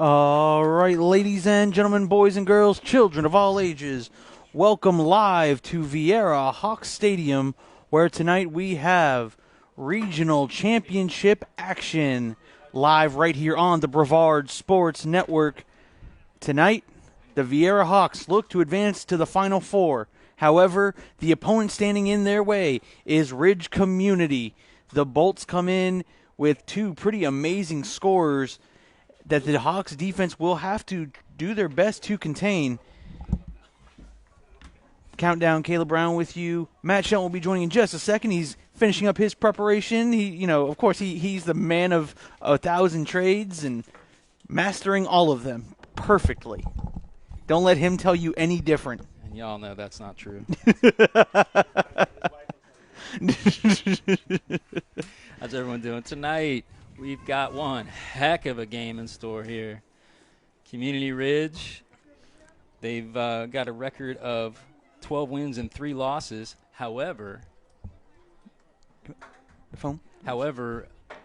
All right, ladies and gentlemen, boys and girls, children of all ages, welcome live to Viera Hawks Stadium, where tonight we have regional championship action live right here on the Brevard Sports Network. Tonight, the Viera Hawks look to advance to the Final Four. However, the opponent standing in their way is Ridge Community. The Bolts come in with two pretty amazing scorers that the Hawks defense will have to do their best to contain. Countdown, Caleb Brown with you. Matt Shelton will be joining in just a second. He's finishing up his preparation. Of course, he's the man of 1,000 trades and mastering all of them perfectly. Don't let him tell you any different. And y'all know that's not true. How's everyone doing tonight? We've got one heck of a game in store here. Community Ridge, they've got a record of 12 wins and 3 losses. However,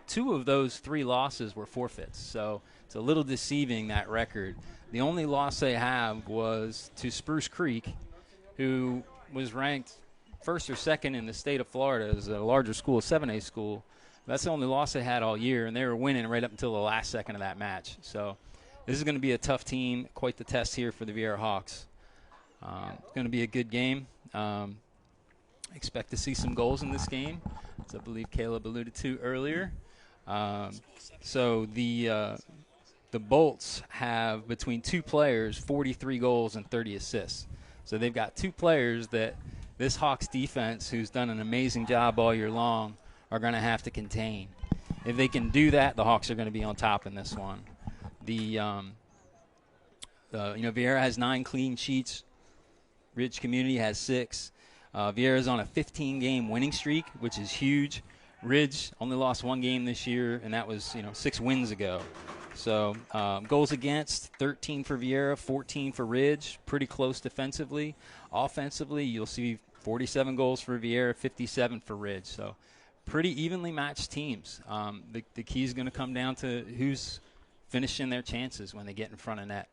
2 of those 3 losses were forfeits. So it's a little deceiving, that record. The only loss they have was to Spruce Creek, who was ranked first or second in the state of Florida as a larger school, a 7A school. That's the only loss they had all year, and they were winning right up until the last second of that match. So this is going to be a tough team, quite the test here for the Viera Hawks. It's going to be a good game. Expect to see some goals in this game, as I believe Caleb alluded to earlier. So the Bolts have, between 2 players, 43 goals and 30 assists. So they've got 2 players that this Hawks defense, who's done an amazing job all year long, are going to have to contain. If they can do that, the Hawks are going to be on top in this one. Viera has 9 clean sheets. Ridge Community has 6. Viera's on a 15-game winning streak, which is huge. Ridge only lost 1 game this year, and that was 6 wins ago. So goals against, 13 for Viera, 14 for Ridge. Pretty close defensively. Offensively, you'll see 47 goals for Viera, 57 for Ridge. So pretty evenly matched teams. The key is going to come down to who's finishing their chances when they get in front of net.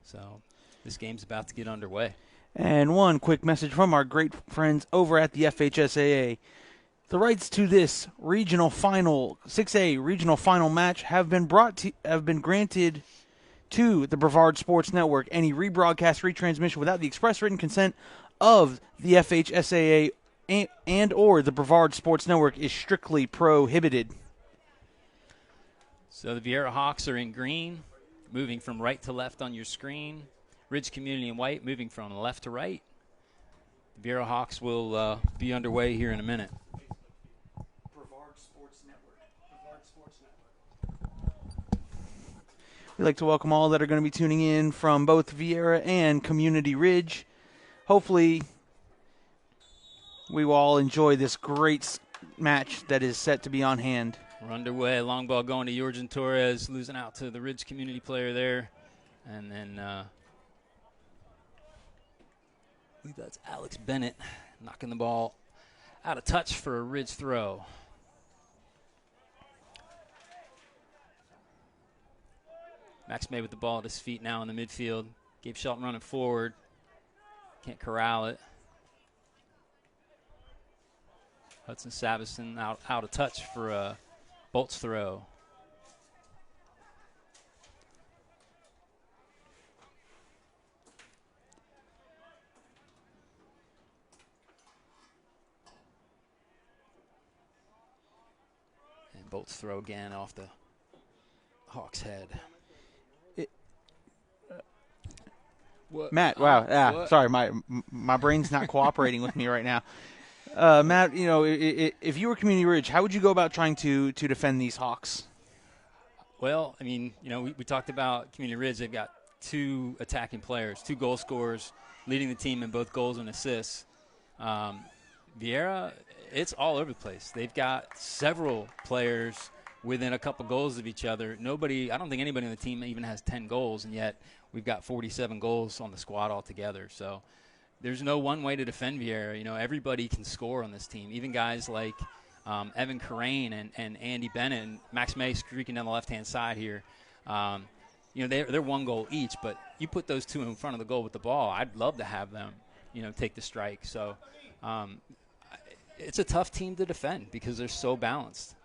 So this game's about to get underway. And one quick message from our great friends over at the FHSAA. The rights to this regional final, 6A regional final match have been granted to the Brevard Sports Network. Any rebroadcast, retransmission without the express written consent of the FHSAA and or the Brevard Sports Network is strictly prohibited. So the Viera Hawks are in green, moving from right to left on your screen. Ridge Community in white, moving from left to right. The Viera Hawks will be underway here in a minute. Brevard Sports Network. We'd like to welcome all that are going to be tuning in from both Viera and Community Ridge. Hopefully, we will all enjoy this great match that is set to be on hand. We're underway. Long ball going to Jorgen Torres, losing out to the Ridge Community player there. And then I believe that's Alex Bennett knocking the ball out of touch for a Ridge throw. Max May with the ball at his feet now in the midfield. Gabe Shelton running forward. Can't corral it. Hudson Savison out of touch for a Bolts throw. And Bolts throw again off the Hawks' head. Matt, wow, sorry, my brain's not cooperating with me right now. Matt, if you were Community Ridge, how would you go about trying to defend these Hawks? Well, I mean, we talked about Community Ridge. They've got 2 attacking players, 2 goal scorers, leading the team in both goals and assists. Viera, it's all over the place. They've got several players within a couple goals of each other. I don't think anybody on the team even has 10 goals, and yet we've got 47 goals on the squad altogether. So there's no one way to defend Viera. Everybody can score on this team, even guys like Evan Carrain and Andy Bennett and Max May streaking down the left-hand side here. you know, they're 1 goal each, but you put those 2 in front of the goal with the ball, I'd love to have them, you know, take the strike. So it's a tough team to defend because they're so balanced.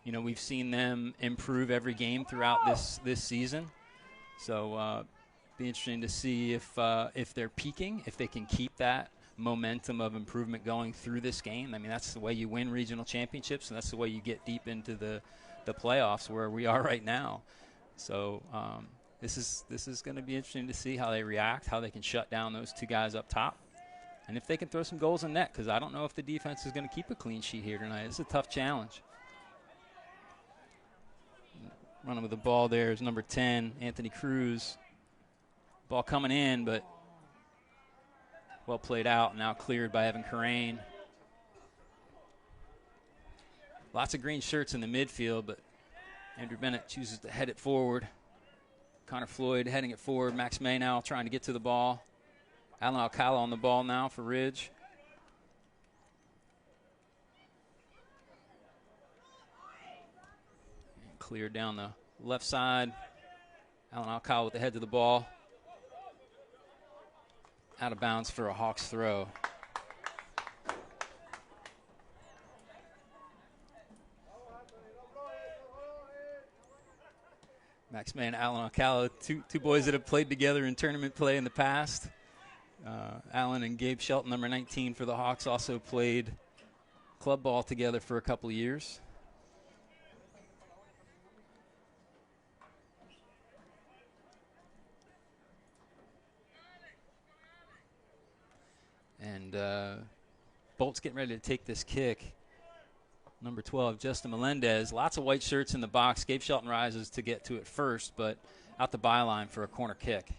You know, we've seen them improve every game throughout this season. So be interesting to see if they're peaking, if they can keep that momentum of improvement going through this game. I mean, that's the way you win regional championships, and that's the way you get deep into the playoffs where we are right now. So this is going to be interesting to see how they react, how they can shut down those 2 guys up top, and if they can throw some goals in net, because I don't know if the defense is going to keep a clean sheet here tonight. It's a tough challenge. Running with the ball there is number 10, Anthony Cruz. Ball coming in, but well played out, now cleared by Evan Carrain. Lots of green shirts in the midfield, but Andrew Bennett chooses to head it forward. Connor Floyd heading it forward. Max May now trying to get to the ball. Alan Alcala on the ball now for Ridge. And cleared down the left side. Alan Alcala with the head to the ball. Out of bounds for a Hawks throw. Max May and Alan Alcala, two boys that have played together in tournament play in the past. Alan and Gabe Shelton, number 19 for the Hawks, also played club ball together for a couple of years. And Bolt's getting ready to take this kick. Number 12, Justin Melendez. Lots of white shirts in the box. Gabe Shelton rises to get to it first, but out the byline for a corner kick.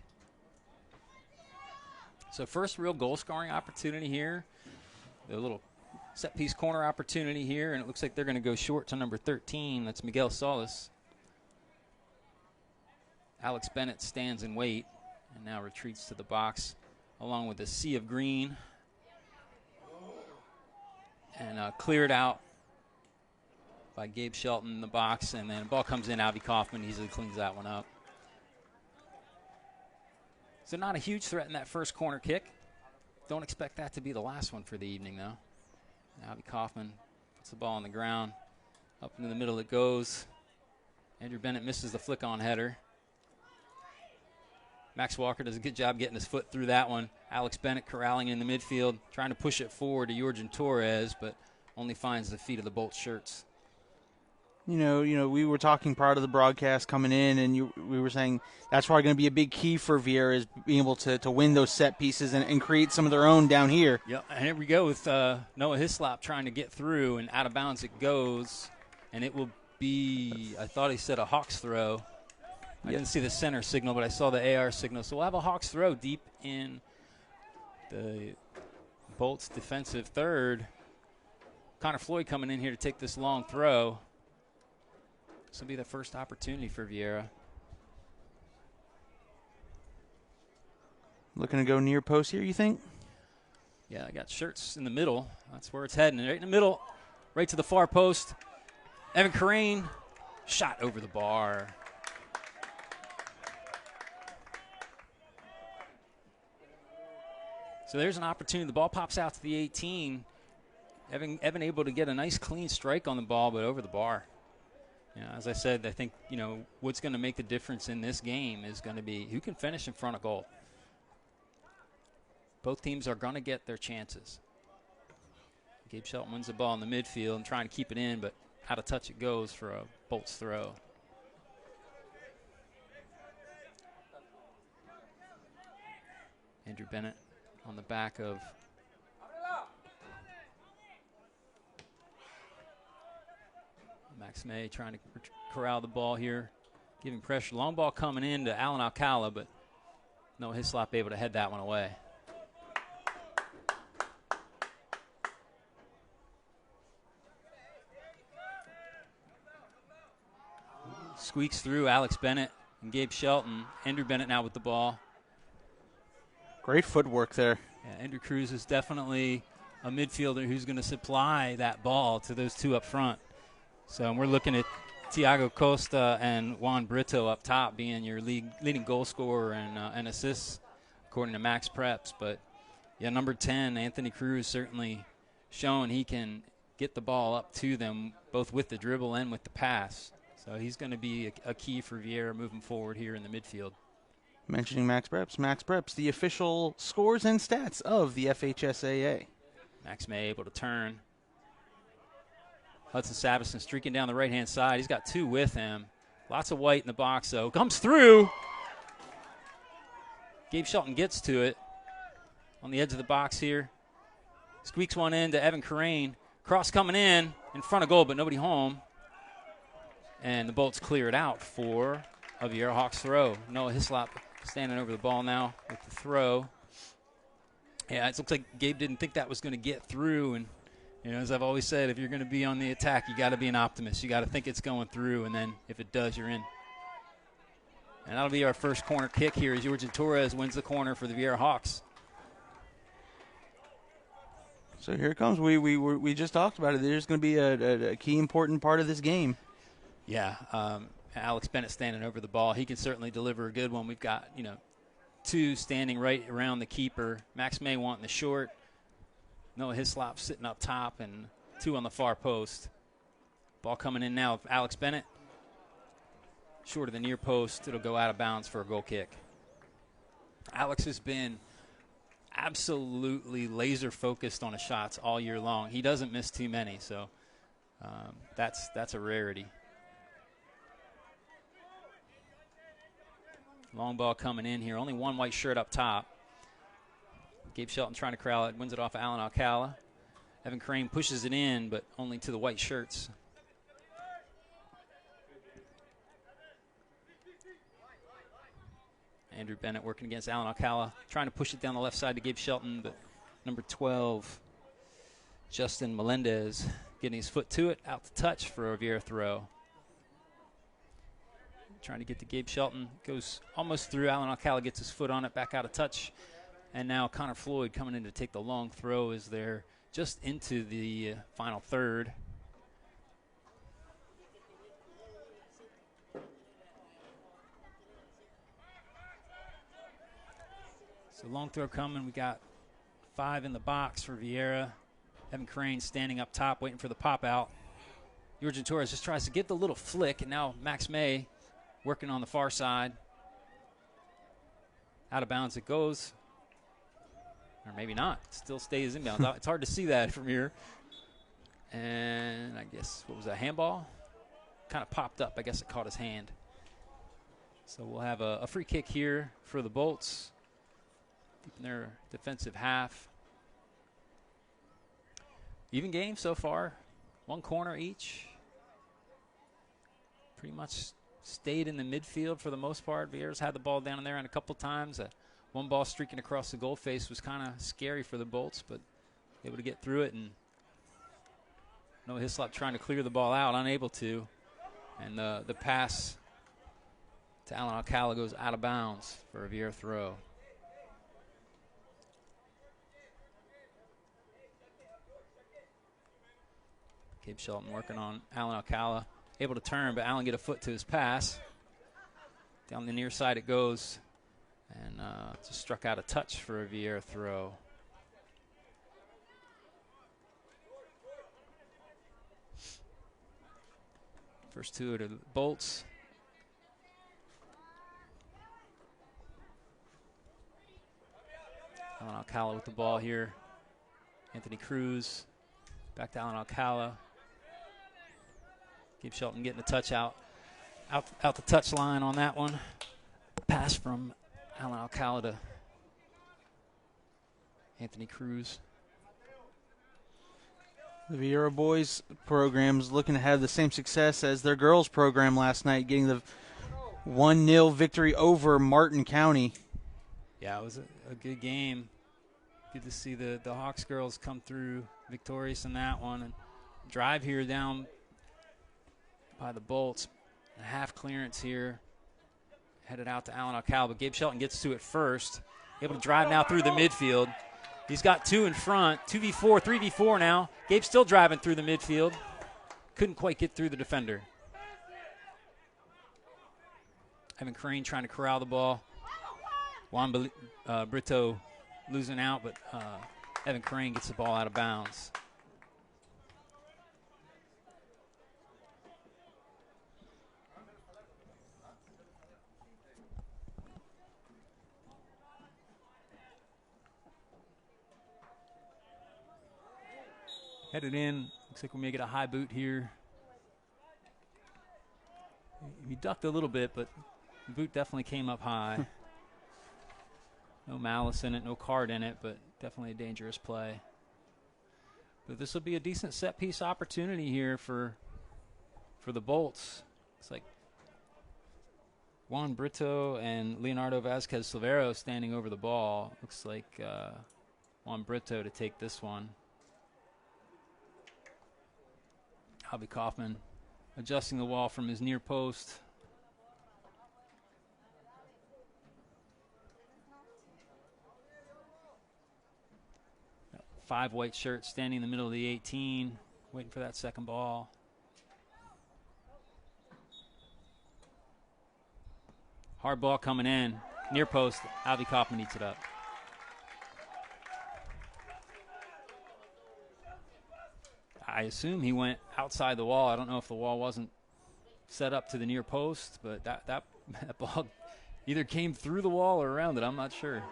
So first real goal-scoring opportunity here. The little set-piece corner opportunity here, and it looks like they're going to go short to number 13. That's Miguel Solis. Alex Bennett stands in wait and now retreats to the box along with a sea of green. And cleared out by Gabe Shelton in the box, and then the ball comes in. Avi Kaufman easily cleans that one up. So not a huge threat in that first corner kick. Don't expect that to be the last one for the evening, though. Avi Kaufman puts the ball on the ground. Up into the middle it goes. Andrew Bennett misses the flick-on header. Max Walker does a good job getting his foot through that one. Alex Bennett corralling in the midfield, trying to push it forward to Jorgen Torres, but only finds the feet of the Bolt shirts. You know, we were talking prior to the broadcast coming in, and we were saying that's probably going to be a big key for Viera is being able to win those set pieces and create some of their own down here. Yeah, and here we go with Noah Hislop trying to get through, and out of bounds it goes, and it will be, I thought he said a Hawks throw. I didn't see the center signal, but I saw the AR signal. So we'll have a Hawks throw deep in the Bolts defensive third. Connor Floyd coming in here to take this long throw. This will be the first opportunity for Viera. Looking to go near post here, you think? Yeah, I got shirts in the middle. That's where it's heading. Right in the middle, right to the far post. Evan Carrain, shot over the bar. So there's an opportunity. The ball pops out to the 18. Evan able to get a nice clean strike on the ball, but over the bar. Yeah, as I said, I think, what's going to make the difference in this game is going to be who can finish in front of goal. Both teams are going to get their chances. Gabe Shelton wins the ball in the midfield and trying to keep it in, but out of touch it goes for a Bolts throw. Andrew Bennett on the back of Max May trying to corral the ball here, giving pressure. Long ball coming in to Alan Alcala, but Noah Hislop able to head that one away. Squeaks through Alex Bennett and Gabe Shelton. Andrew Bennett now with the ball. Great footwork there. Yeah, Andrew Cruz is definitely a midfielder who's going to supply that ball to those two up front. So we're looking at Tiago Costa and Juan Brito up top being your leading goal scorer and assists, according to Max Preps. But, yeah, number 10, Anthony Cruz, certainly showing he can get the ball up to them, both with the dribble and with the pass. So he's going to be a key for Viera moving forward here in the midfield. Mentioning Max Preps, the official scores and stats of the FHSAA. Max May able to turn. Hudson Savison streaking down the right-hand side. He's got 2 with him. Lots of white in the box, though. Comes through. Gabe Shelton gets to it on the edge of the box here. Squeaks one in to Evan Carrain. Cross coming in front of goal, but nobody home. And the Bolts clear it out for a Viera Hawks throw. Noah Hislop standing over the ball now with the throw. Yeah, it looks like Gabe didn't think that was going to get through, and as I've always said, if you're going to be on the attack, you got to be an optimist. You got to think it's going through, and then if it does, you're in. And that'll be our first corner kick here as Jorgen Torres wins the corner for the Viera Hawks. So here it comes. We just talked about it. There's going to be a key important part of this game. Yeah, Alex Bennett standing over the ball. He can certainly deliver a good one. We've got 2 standing right around the keeper. Max May wanting the short. Noah Hislop sitting up top, and 2 on the far post. Ball coming in now. Alex Bennett. Short of the near post. It'll go out of bounds for a goal kick. Alex has been absolutely laser focused on his shots all year long. He doesn't miss too many, so that's a rarity. Long ball coming in here. Only 1 white shirt up top. Gabe Shelton trying to corral it. Wins it off of Alan Alcala. Evan Crane pushes it in, but only to the white shirts. Andrew Bennett working against Alan Alcala. Trying to push it down the left side to Gabe Shelton, but number 12, Justin Melendez, getting his foot to it. Out to touch for a Viera throw. Trying to get to Gabe Shelton. Goes almost through. Alan Alcala gets his foot on it. Back out of touch. And now Connor Floyd coming in to take the long throw as they're just into the final third. So long throw coming. We got 5 in the box for Viera. Evan Crane standing up top waiting for the pop out. Jorgen Torres just tries to get the little flick, and now Max May working on the far side. Out of bounds it goes. Or maybe not. Still stays inbounds. It's hard to see that from here. And I guess, what was that, handball? Kind of popped up. I guess it caught his hand. So we'll have a free kick here for the Bolts. Deep in their defensive half. Even game so far. 1 corner each. Pretty much stayed in the midfield for the most part. Viera's had the ball down in there and a couple times. 1 ball streaking across the goal face was kind of scary for the Bolts, but able to get through it. And Noah Hislop trying to clear the ball out, unable to. And the pass to Alan Alcala goes out of bounds for a Viera throw. Gabe Shelton working on Alan Alcala. Able to turn, but Alan get a foot to his pass. Down the near side it goes. And just struck out a touch for a Viera throw. First 2 to the Bolts. Alan Alcala with the ball here. Anthony Cruz. Back to Alan Alcala. Gabe Shelton getting the touch out the touch line on that one. Pass from Alan Alcala to Anthony Cruz. The Viera boys program's looking to have the same success as their girls program last night, getting the 1-0 victory over Martin County. Yeah, it was a good game. Good to see the Hawks girls come through victorious in that one and drive here down by the Bolts. A half clearance here. Headed out to Alan Alcala, but Gabe Shelton gets to it first. Able to drive now through the midfield. He's got 2 in front. 2v4, 3v4 now. Gabe's still driving through the midfield. Couldn't quite get through the defender. Evan Crane trying to corral the ball. Juan Brito losing out, but Evan Crane gets the ball out of bounds. Headed in. Looks like we may get a high boot here. He ducked a little bit, but the boot definitely came up high. No malice in it, no card in it, but definitely a dangerous play. But this will be a decent set-piece opportunity here for the Bolts. It's like Juan Brito and Leonardo Vasquez Silvero standing over the ball. Looks like Juan Brito to take this one. Albie Kaufman adjusting the wall from his near post. Five white shirts standing in the middle of the 18, waiting for that second ball. Hard ball coming in, near post. Albie Kaufman eats it up. I assume he went outside the wall. I don't know if the wall wasn't set up to the near post, but that ball either came through the wall or around it. I'm not sure.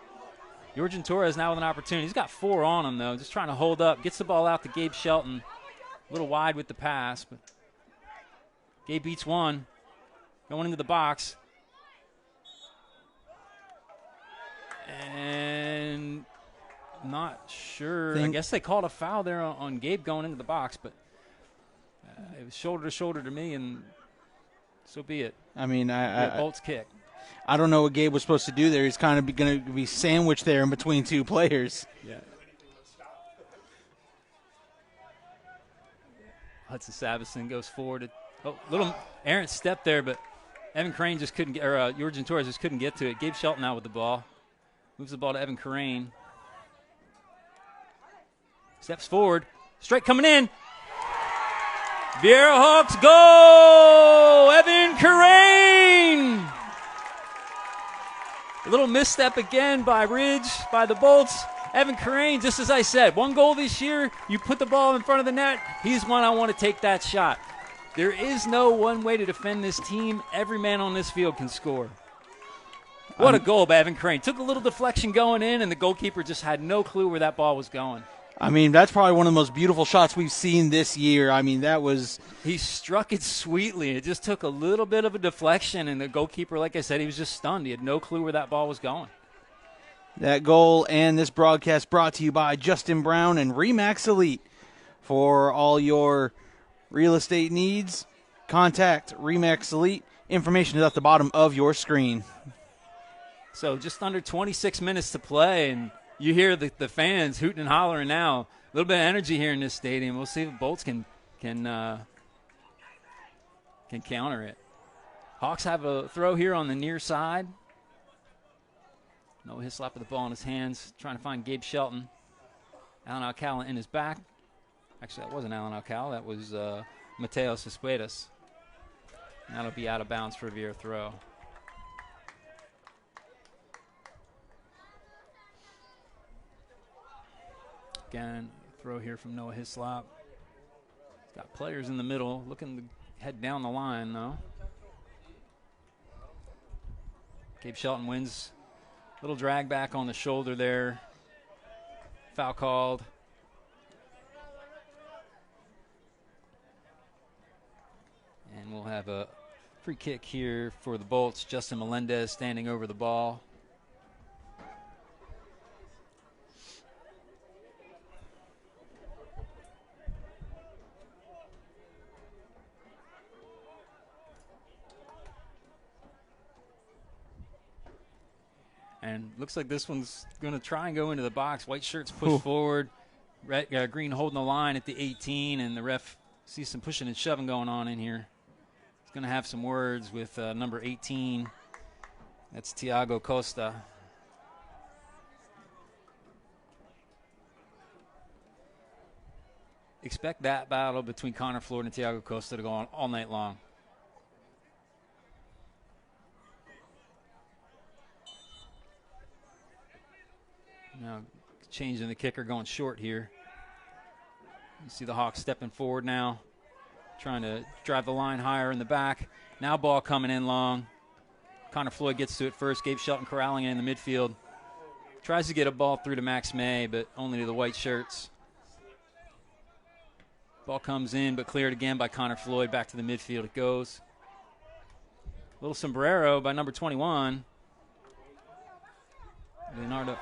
Jorgen Torres now with an opportunity. He's got 4 on him, though, just trying to hold up. Gets the ball out to Gabe Shelton. A little wide with the pass, but Gabe beats one. Going into the box. And not sure. I guess they called a foul there on Gabe going into the box, but it was shoulder to shoulder to me, and so be it. I mean, Bolt's kick. I don't know what Gabe was supposed to do there. He's kind of going to be sandwiched there in between two players. Yeah. Hudson Savison goes forward. Little errant step there, but Evan Crane just couldn't get, or Jorgen Torres just couldn't get to it. Gabe Shelton out with the ball. Moves the ball to Evan Crane. Steps forward. Straight coming in. Viera Hawks go! Evan Crane! A little misstep again by Ridge, by the Bolts. Evan Crane, just as I said, 1 goal this year. You put the ball in front of the net. He's one I want to take that shot. There is no one way to defend this team. Every man on this field can score. What a goal by Evan Crane. Took a little deflection going in, and the goalkeeper just had no clue where that ball was going. I mean, that's probably one of the most beautiful shots we've seen this year. I mean, that was... He struck it sweetly. It just took a little bit of a deflection, and the goalkeeper, like I said, he was just stunned. He had no clue where that ball was going. That goal and this broadcast brought to you by Justin Brown and RE/MAX Elite. For all your real estate needs, contact RE/MAX Elite. Information is at the bottom of your screen. So just under 26 minutes to play, and you hear the fans hooting and hollering now. A little bit of energy here in this stadium. We'll see if Bolts can counter it. Hawks have a throw here on the near side. No Hislop with the ball in his hands, trying to find Gabe Shelton. Alan Alcala in his back. Actually, that wasn't Alan Alcala. That was Mateo Cespedes. And that'll be out of bounds for a Viera throw. Again, throw here from Noah Hislop. He's got players in the middle, looking to head down the line, though. Gabe Shelton wins. Little drag back on the shoulder there. Foul called. And we'll have a free kick here for the Bolts. Justin Melendez standing over the ball. And looks like this one's going to try and go into the box. White shirts push forward. Green holding the line at the 18, and the ref sees some pushing and shoving going on in here. He's going to have some words with number 18. That's Thiago Costa. Expect that battle between Connor Floyd and Thiago Costa to go on all night long. Now changing the kicker, going short here. You see the Hawks stepping forward now, trying to drive the line higher in the back. Now ball coming in long. Connor Floyd gets to it first. Gabe Shelton corralling it in the midfield. Tries to get a ball through to Max May, but only to the white shirts. Ball comes in, but cleared again by Connor Floyd. Back to the midfield it goes. Little sombrero by number 21. Leonardo.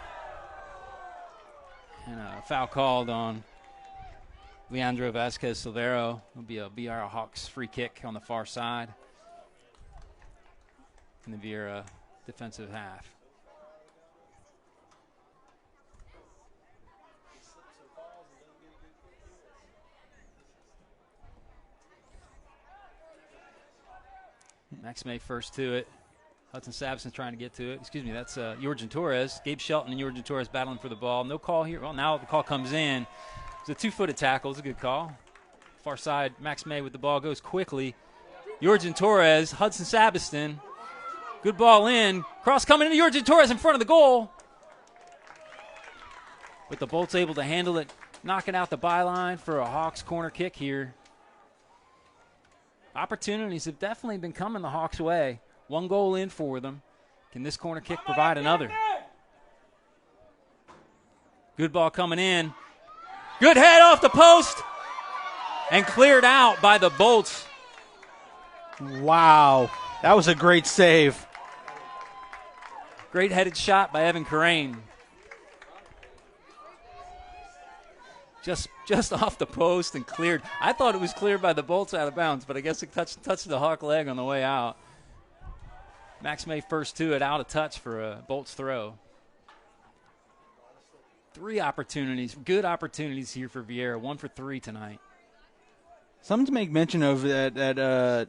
And a foul called on Leandro Vasquez Silvero. It'll be a Viera Hawks free kick on the far side in the Viera defensive half. Max May first to it. Hudson Savison trying to get to it. Excuse me, that's Jorgen Torres. Gabe Shelton and Jorgen Torres battling for the ball. No call here. Well, now the call comes in. It's a two-footed tackle. It's a good call. Far side, Max May with the ball goes quickly. Jorgen Torres, Hudson Savison. Good ball in. Cross coming into Jorgen Torres in front of the goal. But the Bolts able to handle it, knocking out the byline for a Hawks corner kick here. Opportunities have definitely been coming the Hawks' way. One goal in for them. Can this corner kick provide another? Good ball coming in. Good head off the post. And cleared out by the Bolts. Wow. That was a great save. Great headed shot by Evan Carrain. Just off the post and cleared. I thought it was cleared by the Bolts out of bounds, but I guess it touched the Hawk leg on the way out. Max May first to it, out of touch for a Bolts throw. 3 opportunities, good opportunities here for Viera. 1 for 3 tonight. Something to make mention of that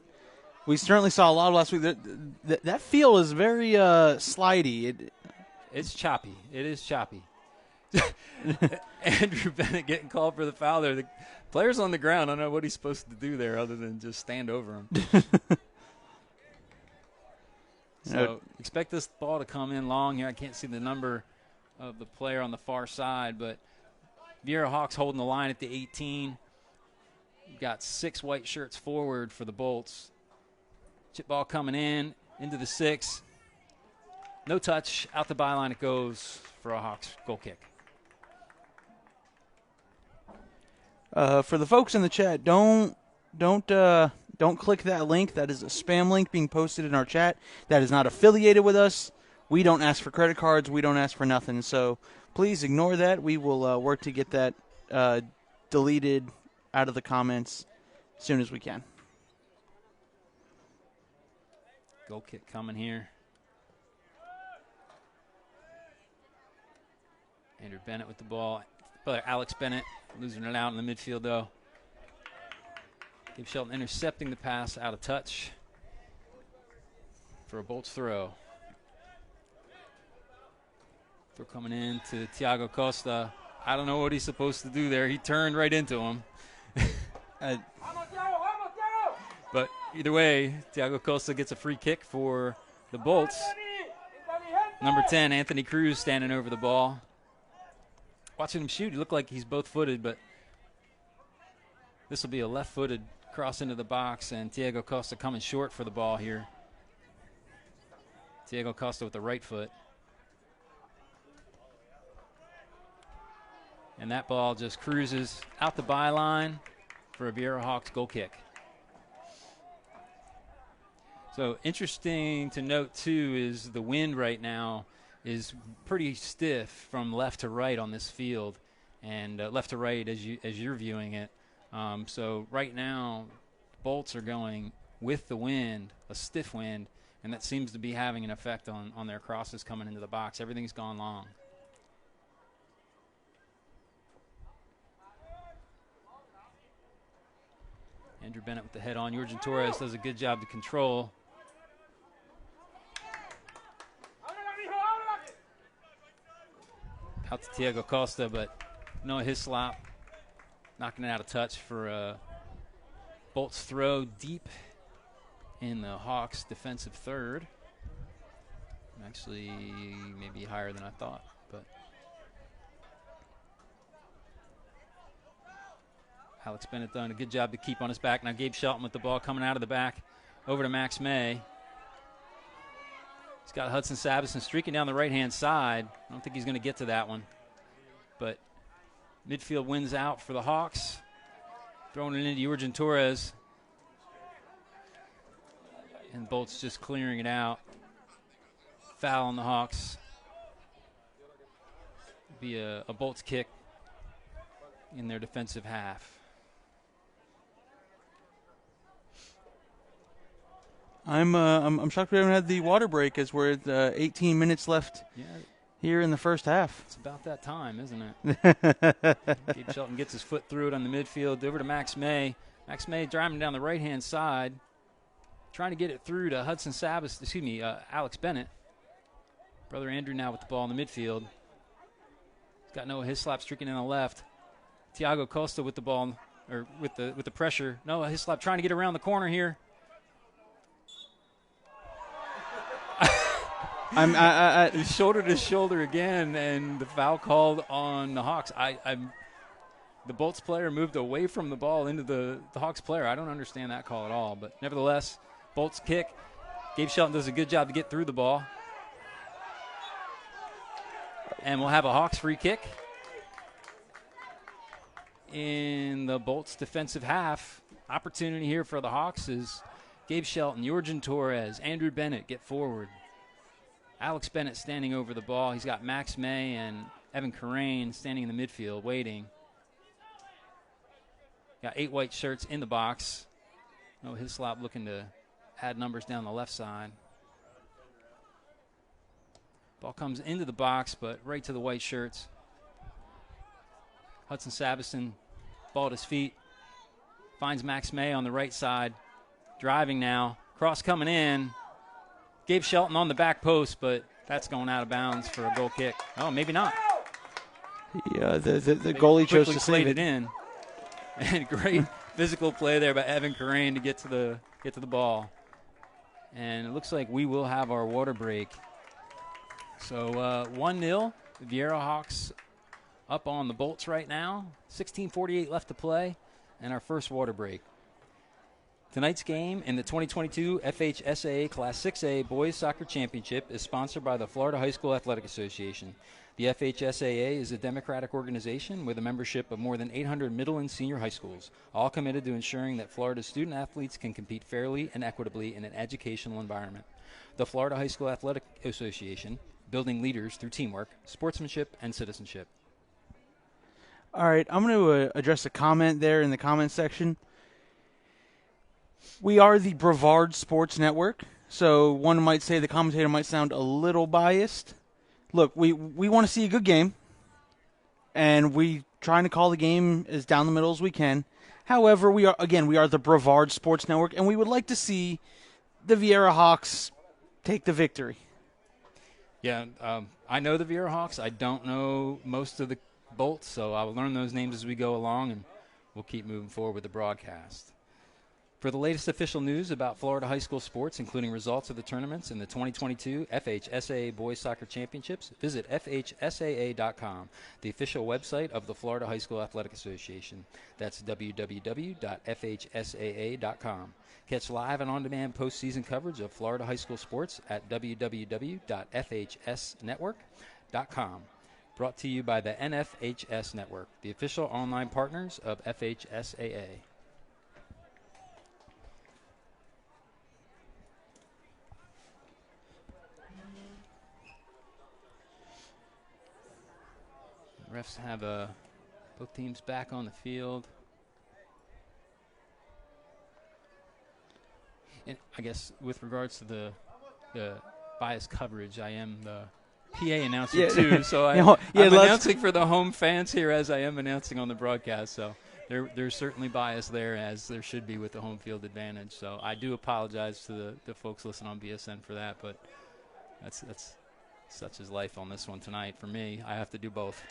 we certainly saw a lot of last week. That field is very slidey. It's choppy. It is choppy. Andrew Bennett getting called for the foul there. The player's on the ground. I don't know what he's supposed to do there other than just stand over him. So expect this ball to come in long here. I can't see the number of the player on the far side, but Viera Hawks holding the line at the 18. We've got 6 white shirts forward for the Bolts. Chip ball coming in, into the 6. No touch, out the byline it goes for a Hawks goal kick. For the folks in the chat, don't click that link. That is a spam link being posted in our chat. That is not affiliated with us. We don't ask for credit cards. We don't ask for nothing. So please ignore that. We will work to get that deleted out of the comments as soon as we can. Goal kick coming here. Andrew Bennett with the ball. Alex Bennett losing it out in the midfield, though. Gabe Shelton intercepting the pass out of touch for a Bolts throw. Throw coming in to Thiago Costa. I don't know what he's supposed to do there. He turned right into him. But either way, Thiago Costa gets a free kick for the Bolts. Number 10, Anthony Cruz, standing over the ball. Watching him shoot, he looked like he's both-footed, but this will be a left-footed cross into the box, and Thiago Costa coming short for the ball here. Thiago Costa with the right foot. And that ball just cruises out the byline for a Viera Hawks goal kick. So interesting to note, too, is the wind right now is pretty stiff from left to right on this field, and left to right as you're viewing it. So right now, Bolts are going with the wind, a stiff wind, and that seems to be having an effect on their crosses coming into the box. Everything's gone long. Andrew Bennett with the head on. Jorgen Torres does a good job to control. Out to Thiago Costa, but no, his slop. Knocking it out of touch for a Bolts throw deep in the Hawks' defensive third. Actually, maybe higher than I thought, but Alex Bennett done a good job to keep on his back. Now Gabe Shelton with the ball coming out of the back over to Max May. He's got Hudson Sabison streaking down the right-hand side. I don't think he's going to get to that one. But midfield wins out for the Hawks. Throwing it into Jorgen Torres. And Bolts just clearing it out. Foul on the Hawks. Be a Bolts kick in their defensive half. I'm shocked we haven't had the water break as we're at 18 minutes left here in the first half. It's about that time, isn't it? Gabe Shelton gets his foot through it on the midfield. Over to Max May. Max May driving down the right-hand side. Trying to get it through to Alex Bennett. Brother Andrew now with the ball in the midfield. He's got Noah Hislop streaking in the left. Thiago Costa with the ball, or with the pressure. Noah Hislop trying to get around the corner here. He's shoulder to shoulder again, and the foul called on the Hawks. The Bolts player moved away from the ball into the Hawks player. I don't understand that call at all, but nevertheless, Bolts kick. Gabe Shelton does a good job to get through the ball. And we'll have a Hawks free kick in the Bolts defensive half. Opportunity here for the Hawks is Gabe Shelton, Jorgen Torres, Andrew Bennett get forward. Alex Bennett standing over the ball. He's got Max May and Evan Carrain standing in the midfield waiting. Got 8 white shirts in the box. No Hislop looking to add numbers down the left side. Ball comes into the box, but right to the white shirts. Hudson Sabison, ball at his feet. Finds Max May on the right side. Driving now. Cross coming in. Gabe Shelton on the back post, but that's going out of bounds for a goal kick. Oh, maybe not. Yeah, the goalie chose to save it in. And great physical play there by Evan Carrain to get to the ball. And it looks like we will have our water break. So 1-0, Viera Hawks up on the Bolts right now. 16:48 left to play, and our first water break. Tonight's game in the 2022 FHSAA Class 6A Boys Soccer Championship is sponsored by the Florida High School Athletic Association. The FHSAA is a democratic organization with a membership of more than 800 middle and senior high schools, all committed to ensuring that Florida's student athletes can compete fairly and equitably in an educational environment. The Florida High School Athletic Association, building leaders through teamwork, sportsmanship, and citizenship. All right, I'm going to address a comment there in the comment section. We are the Brevard Sports Network, so one might say the commentator might sound a little biased. Look, we want to see a good game, and we trying to call the game as down the middle as we can. However, we are the Brevard Sports Network, and we would like to see the Viera Hawks take the victory. Yeah, I know the Viera Hawks. I don't know most of the Bolts, so I will learn those names as we go along, and we'll keep moving forward with the broadcast. For the latest official news about Florida high school sports, including results of the tournaments in the 2022 FHSAA Boys Soccer Championships, visit FHSAA.com, the official website of the Florida High School Athletic Association. That's www.fhsaa.com. Catch live and on-demand postseason coverage of Florida high school sports at www.fhsnetwork.com. Brought to you by the NFHS Network, the official online partners of FHSAA. Refs have both teams back on the field. And I guess with regards to the biased coverage, I am the PA announcer too. So I'm announcing for the home fans here as I am announcing on the broadcast. So there's certainly bias there, as there should be with the home field advantage. So I do apologize to the folks listening on BSN for that, but that's such is life on this one tonight. For me, I have to do both.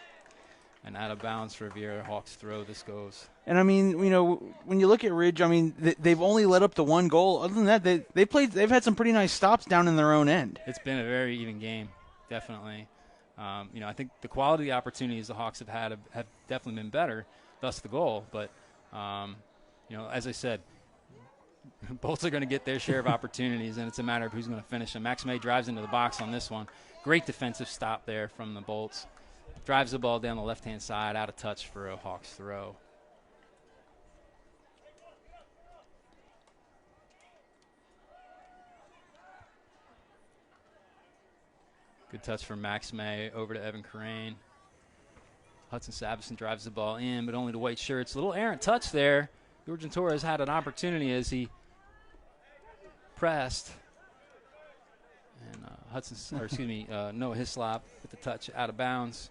And out of bounds for a Viera Hawks throw, this goes. And, I mean, when you look at Ridge, I mean, they've only let up the one goal. Other than that, they've had some pretty nice stops down in their own end. It's been a very even game, definitely. I think the quality of the opportunities the Hawks have had have definitely been better, thus the goal. But You know, as I said, Bolts are going to get their share of opportunities, and it's a matter of who's going to finish them. Max May drives into the box on this one. Great defensive stop there from the Bolts. Drives the ball down the left-hand side, out of touch for a Hawks throw. Good touch from Max May over to Evan Crane. Hudson Savison drives the ball in, but only to white shirts. A little errant touch there. Georgian Torres had an opportunity as he pressed. And Noah Hislop with the touch out of bounds.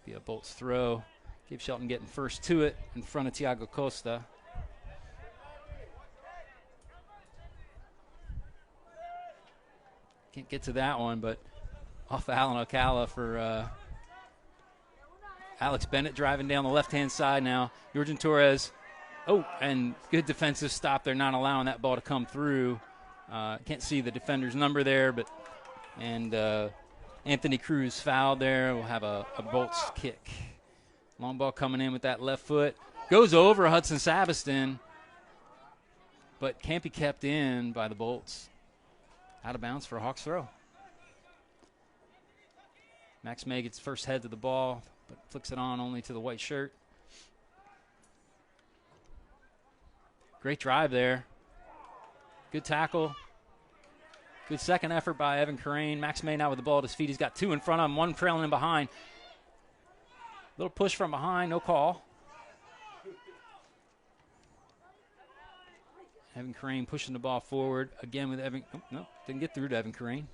Be a Bolts throw. Gabe Shelton getting first to it in front of Tiago Costa. Can't get to that one, but off of Alan Ocala for Alex Bennett driving down the left-hand side now. Georgian Torres. Oh, and good defensive stop there, not allowing that ball to come through. Can't see the defender's number there, but Anthony Cruz fouled there. We'll have a Bolts kick. Long ball coming in with that left foot. Goes over Hudson Savison, but can't be kept in by the Bolts. Out of bounds for a Hawks throw. Max May gets first head to the ball, but flicks it on only to the white shirt. Great drive there. Good tackle. Good second effort by Evan Crane. Max May now with the ball at his feet. He's got two in front of him, one trailing in behind. Little push from behind, no call. Evan Crane pushing the ball forward. Again with Evan. Oh, no, didn't get through to Evan Crane.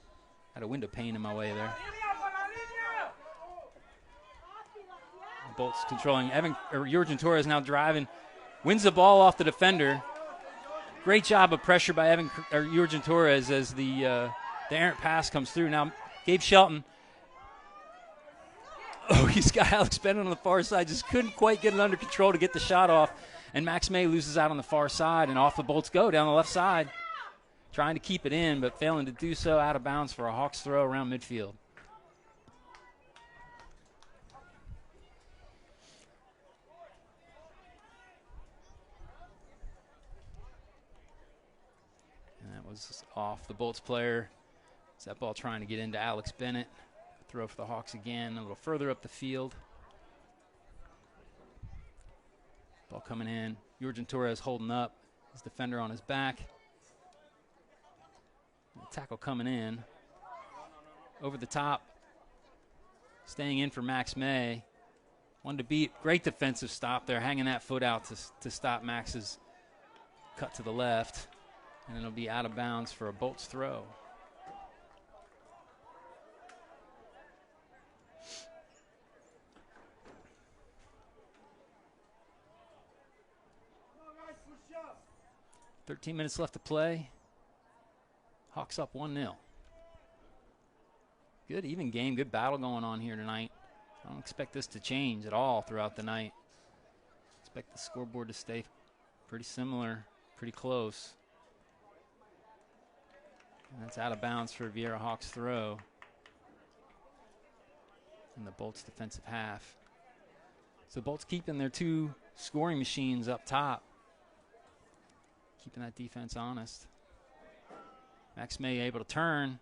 Had a window pane in my way there. Bolts controlling. Georgian Torres now driving. Wins the ball off the defender. Great job of pressure by Georgian Torres as the errant pass comes through. Now Gabe Shelton. Oh, he's got Alex Bennett on the far side. Just couldn't quite get it under control to get the shot off. And Max May loses out on the far side, and off the Bolts go down the left side. Trying to keep it in, but failing to do so. Out of bounds for a Hawks throw around midfield. Was off the Bolts player. Is that ball trying to get into Alex Bennett? Throw for the Hawks again, a little further up the field. Ball coming in. Georgian Torres holding up. His defender on his back. Tackle coming in. Over the top. Staying in for Max May. One to beat. Great defensive stop there. Hanging that foot out to stop Max's cut to the left. And it'll be out of bounds for a Bolts throw. "13 minutes left to play. Hawks up 1-0. Good even game, good battle going on here tonight. I don't expect this to change at all throughout the night. Expect the scoreboard to stay pretty similar, pretty close. And that's out of bounds for Viera Hawks throw in the Bolts defensive half. So Bolts keeping their two scoring machines up top. Keeping that defense honest. Max May able to turn.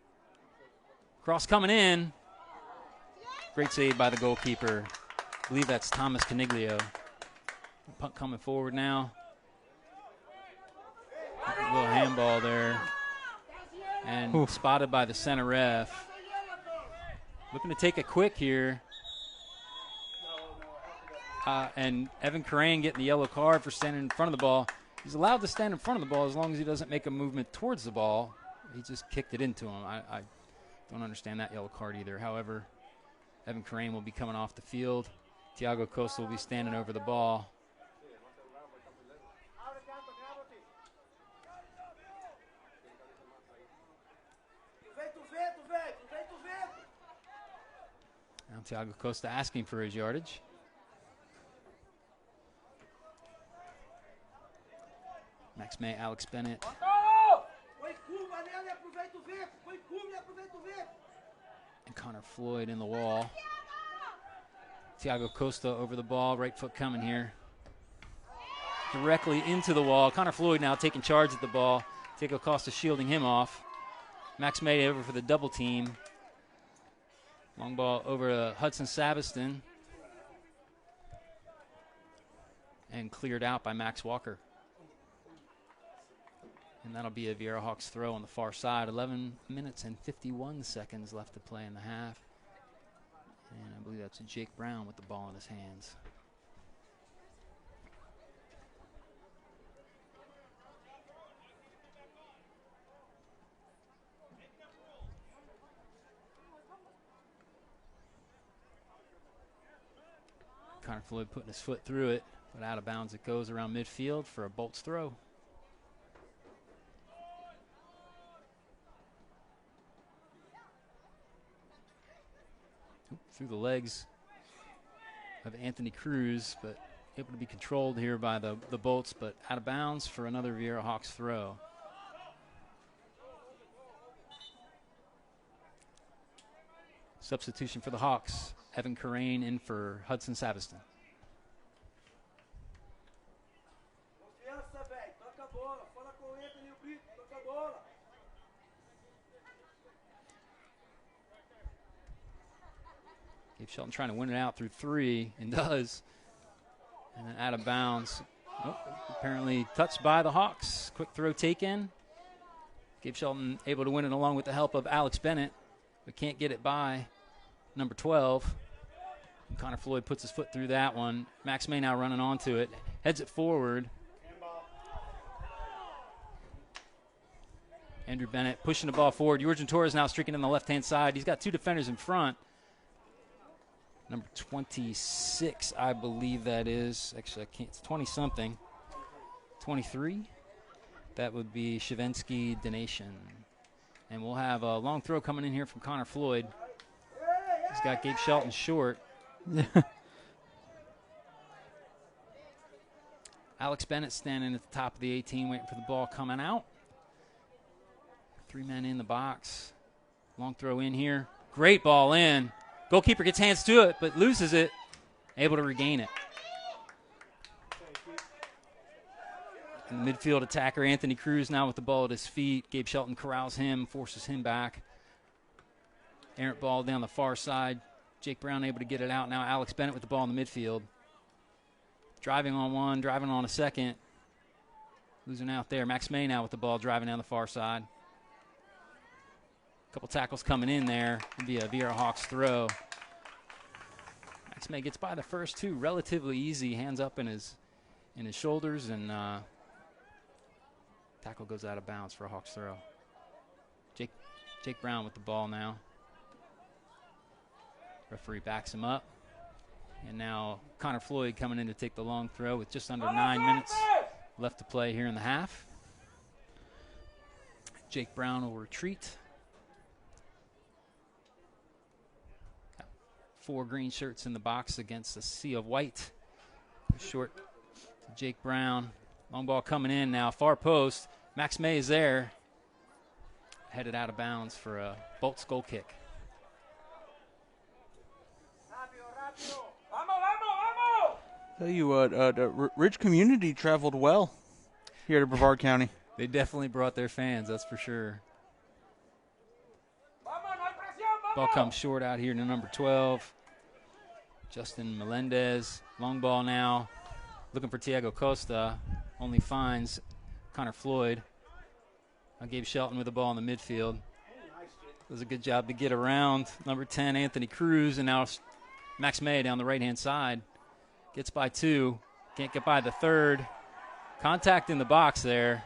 Cross coming in. Great save by the goalkeeper. I believe that's Thomas Caniglio. Punt coming forward now. A little handball there. And spotted by the center ref. Looking to take it quick here. And Evan Crane getting the yellow card for standing in front of the ball. He's allowed to stand in front of the ball as long as he doesn't make a movement towards the ball. He just kicked it into him. I don't understand that yellow card either. However, Evan Crane will be coming off the field. Tiago Costa will be standing over the ball. Now Tiago Costa asking for his yardage. Max May, Alex Bennett. And Connor Floyd in the wall. Tiago Costa over the ball, right foot coming here. directly into the wall. Connor Floyd now taking charge at the ball. Diego Costa shielding him off. Max May over for the double team. Long ball over to Hudson Sabiston. And cleared out by Max Walker. And that'll be a Viera Hawks throw on the far side. 11 minutes and 51 seconds left to play in the half. And I believe that's Jake Brown with the ball in his hands. Connor Floyd putting his foot through it, but out of bounds it goes around midfield for a Bolts throw. Through the legs of Anthony Cruz, but able to be controlled here by the Bolts, but out of bounds for another Viera Hawks throw. Substitution for the Hawks. Evan Carrain in for Hudson Sabiston. Gabe Shelton trying to win it out through 3, and does. And then out of bounds. Oh, apparently touched by the Hawks. Quick throw taken. Gabe Shelton able to win it along with the help of Alex Bennett, but can't get it by number 12. And Connor Floyd puts his foot through that one. Max May now running onto it. Heads it forward. Andrew Bennett pushing the ball forward. Jorgen Torres now streaking in the left-hand side. He's got 2 defenders in front. Number 26, I believe that is. Actually, I can't. It's 20-something. 23. That would be Shavensky Donation. And we'll have a long throw coming in here from Connor Floyd. He's got Gabe Shelton short. Alex Bennett standing at the top of the 18, waiting for the ball coming out. 3 men in the box. Long throw in here. Great ball in. Goalkeeper gets hands to it, but loses it. Able to regain it. And midfield attacker Anthony Cruz now with the ball at his feet. Gabe Shelton corrals him, forces him back. Errant ball down the far side. Jake Brown able to get it out. Now Alex Bennett with the ball in the midfield. Driving on one, driving on a second. Losing out there. Max May now with the ball, driving down the far side. Couple tackles coming in there. It'll be a Viera Hawks throw. Max May gets by the first 2 relatively easy. Hands up in his shoulders, and tackle goes out of bounds for a Hawks throw. Jake Brown with the ball now. Referee backs him up. And now Connor Floyd coming in to take the long throw with just under 9 minutes left to play here in the half. Jake Brown will retreat. 4 green shirts in the box against a sea of white. Short to Jake Brown. Long ball coming in now. Far post. Max May is there. Headed out of bounds for a Bolts goal kick. Tell you what, the Ridge community traveled well here to Brevard County. They definitely brought their fans, that's for sure. Ball comes short out here to number 12. Justin Melendez. Long ball now. Looking for Diego Costa. Only finds Connor Floyd. Gabe Shelton with the ball in the midfield. Does a good job to get around number 10, Anthony Cruz. And now Max May down the right-hand side. Gets by 2. Can't get by the 3rd. Contact in the box there.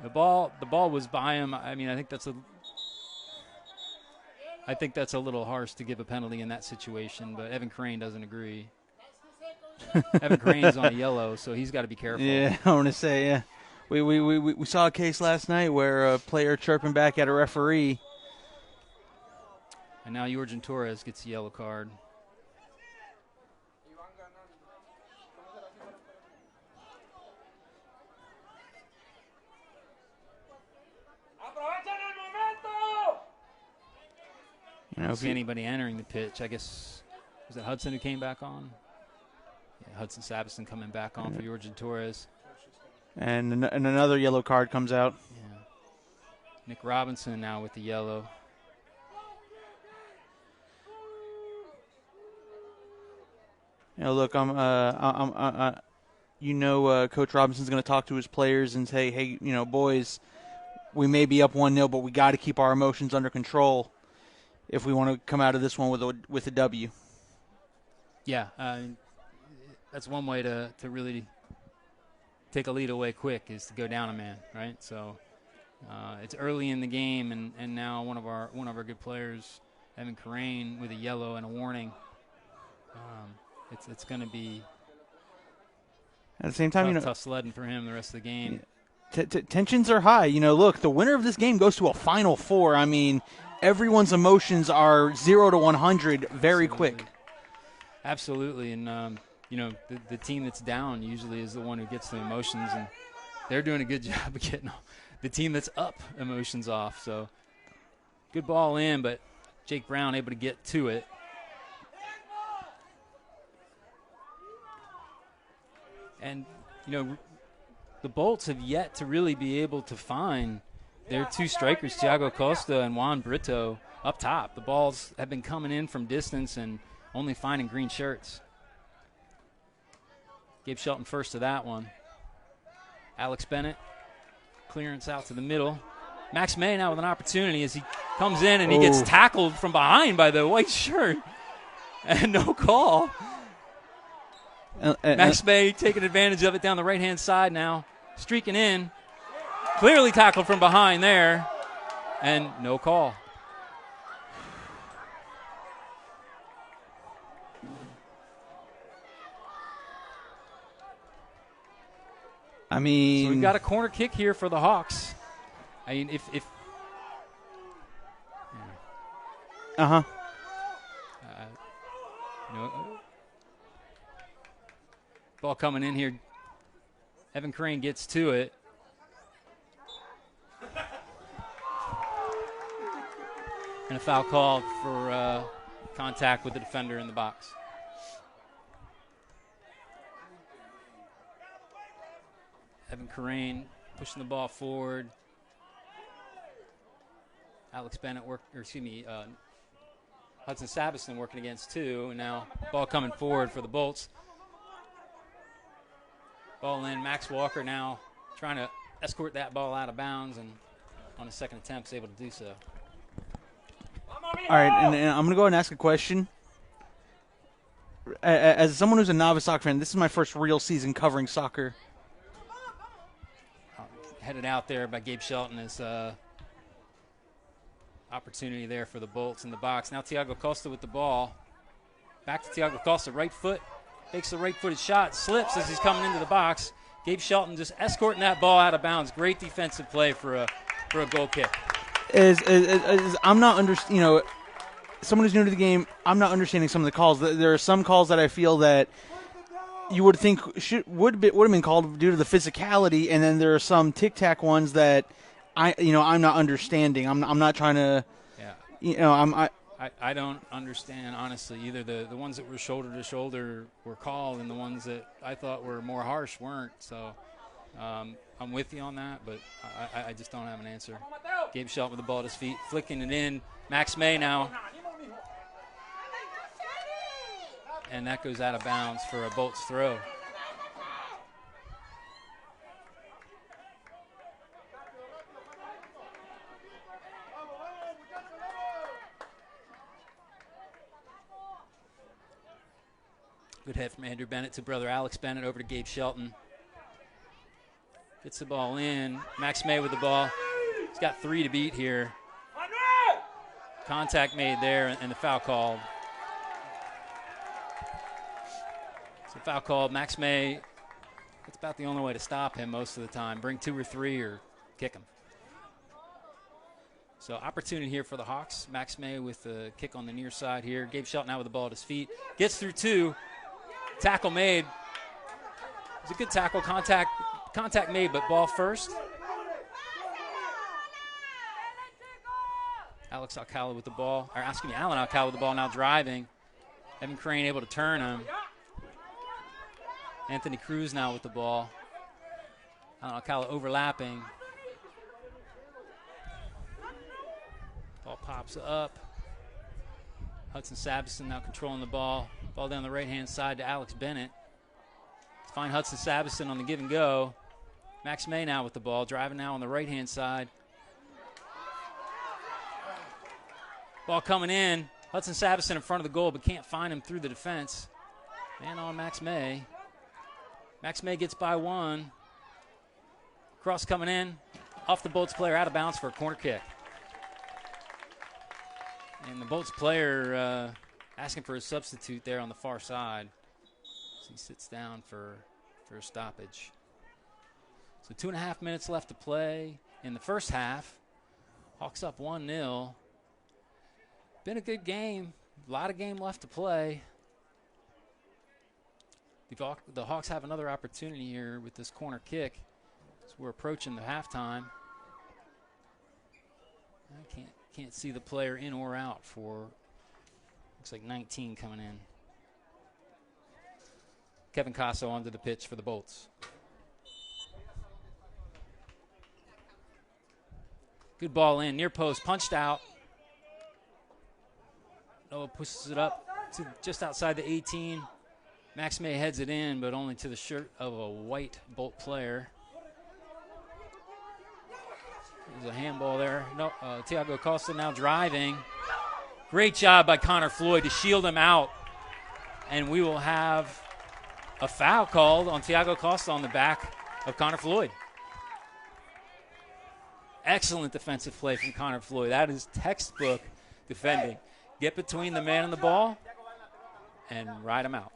The ball was by him. I mean, I think that's a little harsh to give a penalty in that situation, but Evan Crane doesn't agree. Evan Crane's on a yellow, so he's got to be careful. Yeah, I want to say, yeah. We saw a case last night where a player chirping back at a referee. And now Jorgen Torres gets a yellow card. You know, see anybody entering the pitch. I guess, was it Hudson who came back on? Yeah, Hudson Sabiston coming back on for Georgian Torres. And another yellow card comes out. Yeah. Nick Robinson now with the yellow. Look, Coach Robinson's going to talk to his players and say, hey, boys, we may be up 1-0, but we got to keep our emotions under control if we want to come out of this one with a W. Yeah, that's one way to really take a lead away quick, is to go down a man, right? So it's early in the game, and now one of our good players, Evan Carrain, with a yellow and a warning. It's going to be at the same time, tough sledding for him the rest of the game. Tensions are high. Look, the winner of this game goes to a Final Four. I mean, everyone's emotions are 0 to 100 very quick. Absolutely, and the team that's down usually is the one who gets the emotions, and they're doing a good job of getting the team that's up emotions off. So good ball in, but Jake Brown able to get to it. And, the Bolts have yet to really be able to find their two strikers, Thiago Costa and Juan Brito, up top. The balls have been coming in from distance and only finding green shirts. Gabe Shelton first to that one. Alex Bennett, clearance out to the middle. Max May now with an opportunity as he comes in and he gets tackled from behind by the white shirt. And no call. Max May taking advantage of it down the right-hand side now. Streaking in. Clearly tackled from behind there. And no call. I mean, so we've got a corner kick here for the Hawks. I mean, if ball coming in here. Evan Crane gets to it. And a foul called for contact with the defender in the box. Evan Crane pushing the ball forward. Alex Bennett Hudson Sabiston working against two, and now ball coming forward for the Bolts. Ball in. Max Walker now trying to escort that ball out of bounds, and on his second attempt is able to do so. All right, and I'm going to go ahead and ask a question. As someone who's a novice soccer fan, this is my first real season covering soccer. Headed out there by Gabe Shelton is opportunity there for the Bolts in the box. Now Thiago Costa with the ball. Back to Thiago Costa, right foot. Takes the right-footed shot, slips as he's coming into the box. Gabe Shelton just escorting that ball out of bounds. Great defensive play for a goal kick. I'm not someone who's new to the game, I'm not understanding some of the calls. There are some calls that I feel that you would think would have been called due to the physicality, and then there are some tic-tac ones that I'm not understanding. I'm not trying to. Yeah. I don't understand, honestly, either. The ones that were shoulder to shoulder were called, and the ones that I thought were more harsh weren't. So I'm with you on that, but I just don't have an answer. Gabe Shelton with the ball at his feet, flicking it in. Max May now. And that goes out of bounds for a Bolts throw. Good head from Andrew Bennett to brother Alex Bennett over to Gabe Shelton. Gets the ball in. Max May with the ball. He's got 3 to beat here. Contact made there and the foul called. So foul called. Max May, that's about the only way to stop him most of the time. Bring 2 or 3 or kick him. So opportunity here for the Hawks. Max May with the kick on the near side here. Gabe Shelton out with the ball at his feet. Gets through 2. Tackle made. It's a good tackle. Contact made, but ball first. Alan Alcala with the ball now driving. Evan Crane able to turn him. Anthony Cruz now with the ball. Alcala overlapping. Ball pops up. Hudson Sabison now controlling the ball. Ball down the right-hand side to Alex Bennett. Find Hudson Sabison on the give and go. Max May now with the ball, driving now on the right-hand side. Ball coming in. Hudson Sabison in front of the goal, but can't find him through the defense. Man on Max May. Max May gets by one. Cross coming in. Off the Bolts player, out of bounds for a corner kick. And the Bolts player asking for a substitute there on the far side. So he sits down for a stoppage. So 2.5 minutes left to play in the first half. Hawks up 1-0. Been a good game. A lot of game left to play. The Hawks have another opportunity here with this corner kick. So we're approaching the halftime. I can't see the player in or out for, looks like 19 coming in. Kevin Casso onto the pitch for the Bolts. Good ball in, near post, punched out. Noah pushes it up to just outside the 18. Max May heads it in, but only to the shirt of a white Bolt player. There's a handball there. No, Thiago Costa now driving. Great job by Connor Floyd to shield him out. And we will have a foul called on Thiago Costa on the back of Connor Floyd. Excellent defensive play from Connor Floyd. That is textbook defending. Get between the man and the ball and ride him out.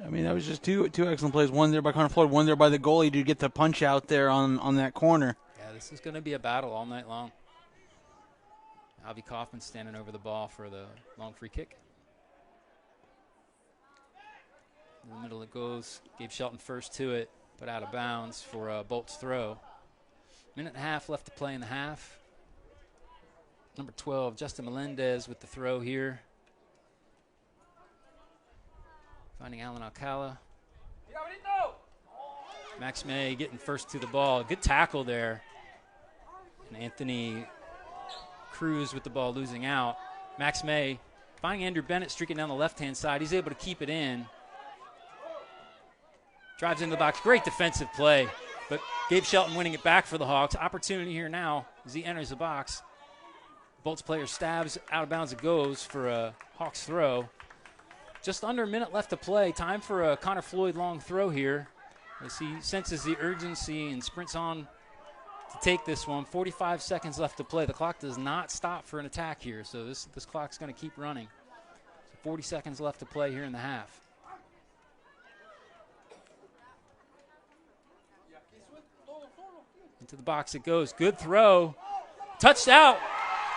I mean, that was just two excellent plays. One there by Connor Floyd, one there by the goalie to get the punch out there on that corner. Yeah, this is going to be a battle all night long. Avi Kaufman standing over the ball for the long free kick. In the middle it goes. Gabe Shelton first to it, but out of bounds for a Bolts throw. 1.5 left to play in the half. Number 12, Justin Melendez with the throw here. Finding Alan Alcala. Max May getting first to the ball. Good tackle there. And Anthony Cruz with the ball losing out. Max May finding Andrew Bennett streaking down the left-hand side. He's able to keep it in. Drives into the box. Great defensive play. But Gabe Shelton winning it back for the Hawks. Opportunity here now as he enters the box. Bolts player stabs out of bounds. It goes for a Hawks throw. Just under a minute left to play. Time for a Connor Floyd long throw here as he senses the urgency and sprints on to take this one. 45 seconds left to play. The clock does not stop for an attack here, so this clock's going to keep running. So 40 seconds left to play here in the half. Into the box it goes. Good throw. Touched out.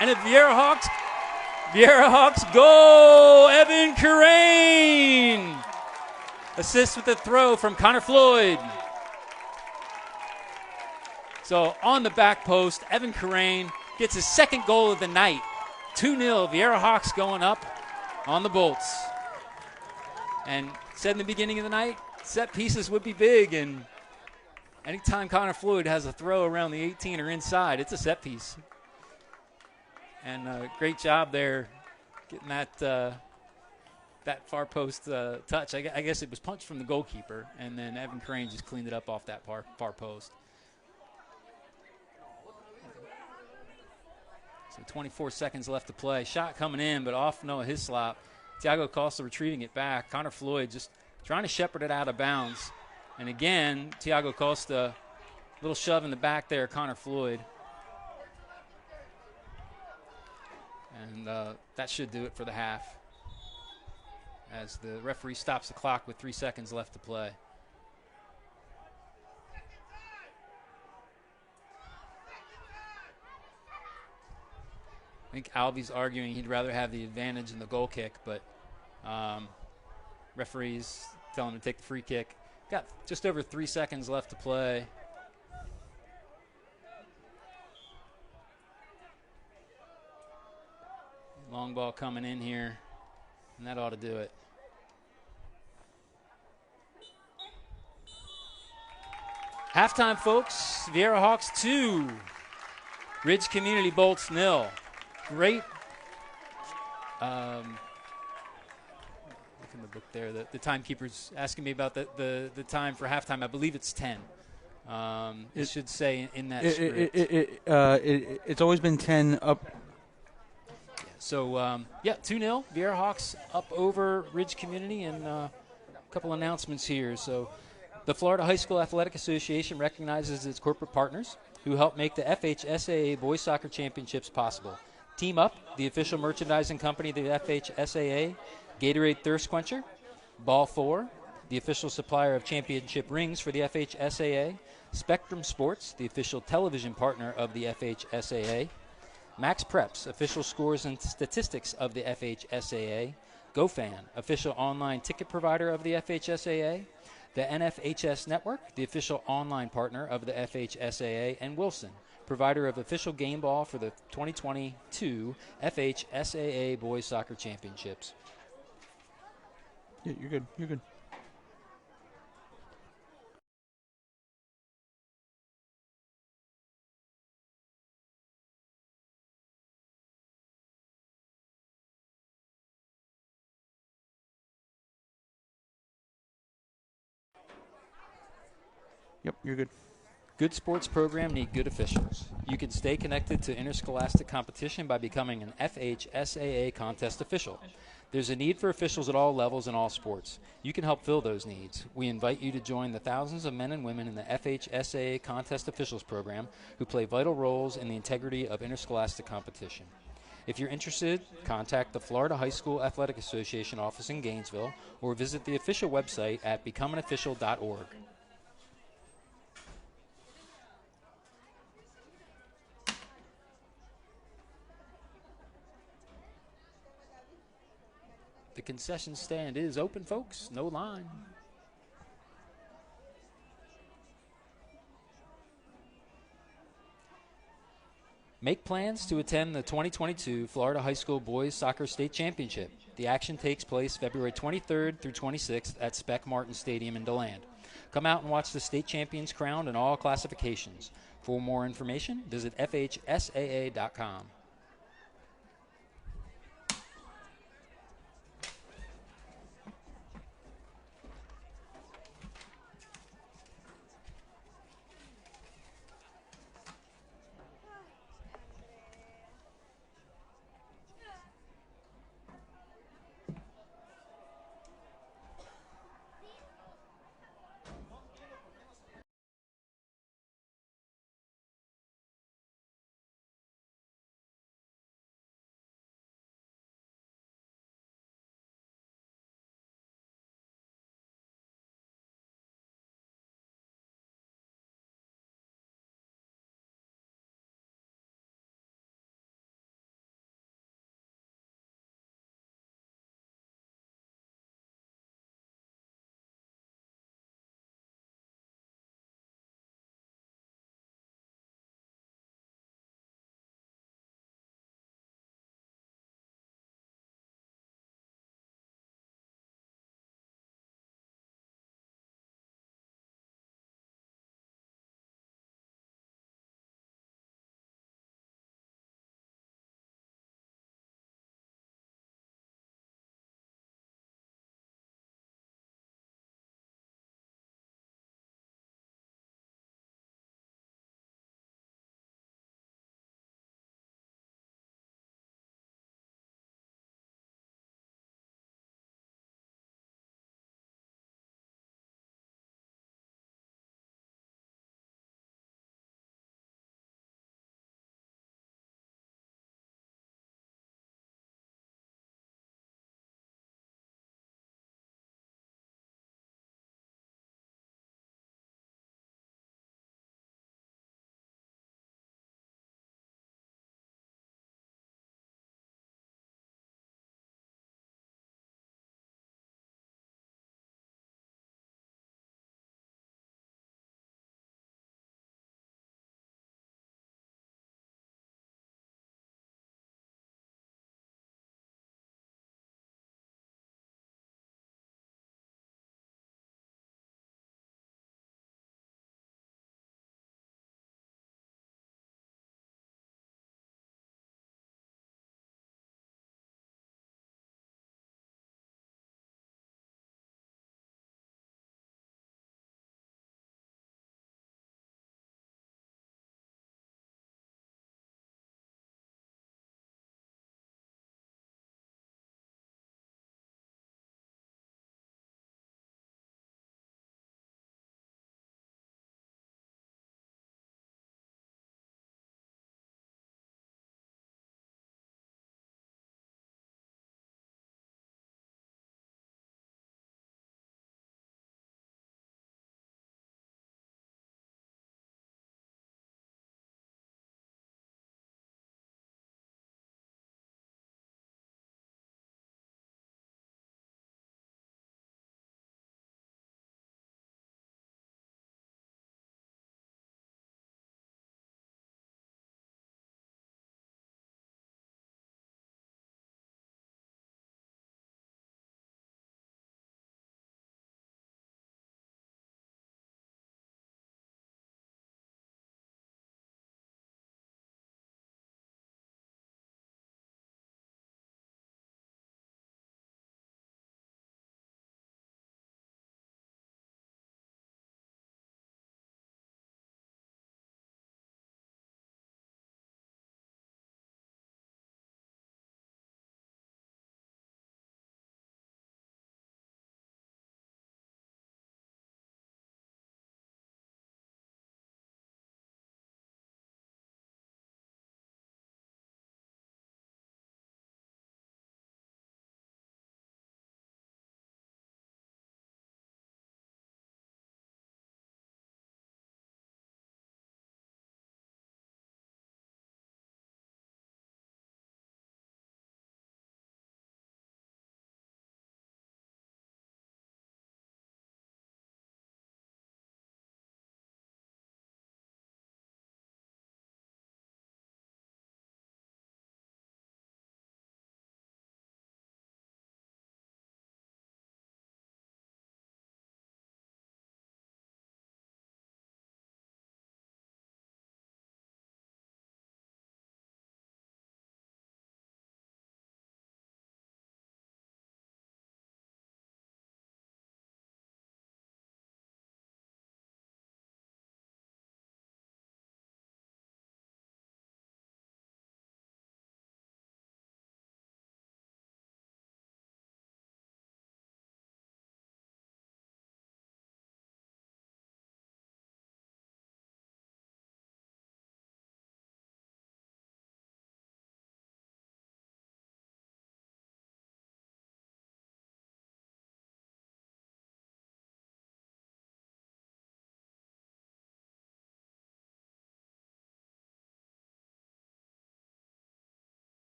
And if Viera Hawks go. Evan Karain. Assist with the throw from Connor Floyd. So on the back post, Evan Karain gets his second goal of the night. 2-0, Viera Hawks going up on the Bolts. And said in the beginning of the night, set pieces would be big, and anytime Connor Floyd has a throw around the 18 or inside, it's a set piece. And great job there getting that far post touch. I guess it was punched from the goalkeeper, and then Evan Karain just cleaned it up off that far post. So 24 seconds left to play. Shot coming in, but off Noah Hislop. Thiago Costa retrieving it back. Connor Floyd just trying to shepherd it out of bounds. And again, Thiago Costa, little shove in the back there, Connor Floyd. And that should do it for the half, as the referee stops the clock with 3 seconds left to play. I think Alvy's arguing he'd rather have the advantage in the goal kick, but referees telling him to take the free kick. Got just over 3 seconds left to play. Long ball coming in here, and that ought to do it. Halftime, folks. Viera Hawks 2. Ridge Community Bolts 0. Great. Look in the book there. The timekeeper's asking me about the time for halftime. I believe it's 10. It should say in that script. It's always been 10 up. So, 2-0. Viera Hawks up over Ridge Community, and a couple announcements here. So, the Florida High School Athletic Association recognizes its corporate partners who help make the FHSAA Boys Soccer Championships possible. Team Up, the official merchandising company of the FHSAA, Gatorade Thirst Quencher, Ball 4, the official supplier of championship rings for the FHSAA, Spectrum Sports, the official television partner of the FHSAA, Max Preps, official scores and statistics of the FHSAA, GoFan, official online ticket provider of the FHSAA, the NFHS Network, the official online partner of the FHSAA, and Wilson, provider of official game ball for the 2022 FHSAA Boys Soccer Championships. Yeah, you're good. You're good. Yep, you're good. Good sports program need good officials. You can stay connected to interscholastic competition by becoming an FHSAA contest official. There's a need for officials at all levels in all sports. You can help fill those needs. We invite you to join the thousands of men and women in the FHSAA contest officials program who play vital roles in the integrity of interscholastic competition. If you're interested, contact the Florida High School Athletic Association office in Gainesville or visit the official website at becomeanofficial.org. The concession stand is open, folks. No line. Make plans to attend the 2022 Florida High School Boys Soccer State Championship. The action takes place February 23rd through 26th at Speck Martin Stadium in DeLand. Come out and watch the state champions crowned in all classifications. For more information, visit FHSAA.com.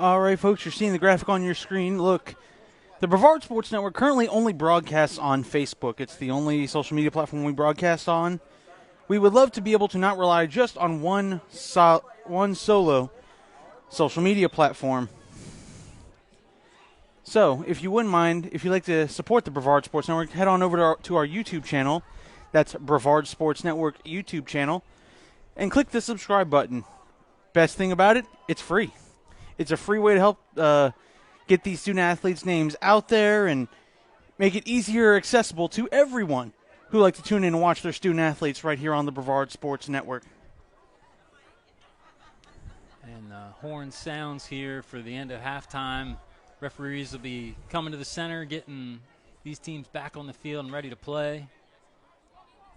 All right, folks, you're seeing the graphic on your screen. Look, the Brevard Sports Network currently only broadcasts on Facebook. It's the only social media platform we broadcast on. We would love to be able to not rely just on one solo social media platform. So, if you wouldn't mind, if you'd like to support the Brevard Sports Network, head on over to our YouTube channel. That's Brevard Sports Network YouTube channel. And click the subscribe button. Best thing about it, it's free. It's a free way to help get these student-athletes' names out there and make it easier accessible to everyone who like to tune in and watch their student-athletes right here on the Brevard Sports Network. And horn sounds here for the end of halftime. Referees will be coming to the center, getting these teams back on the field and ready to play.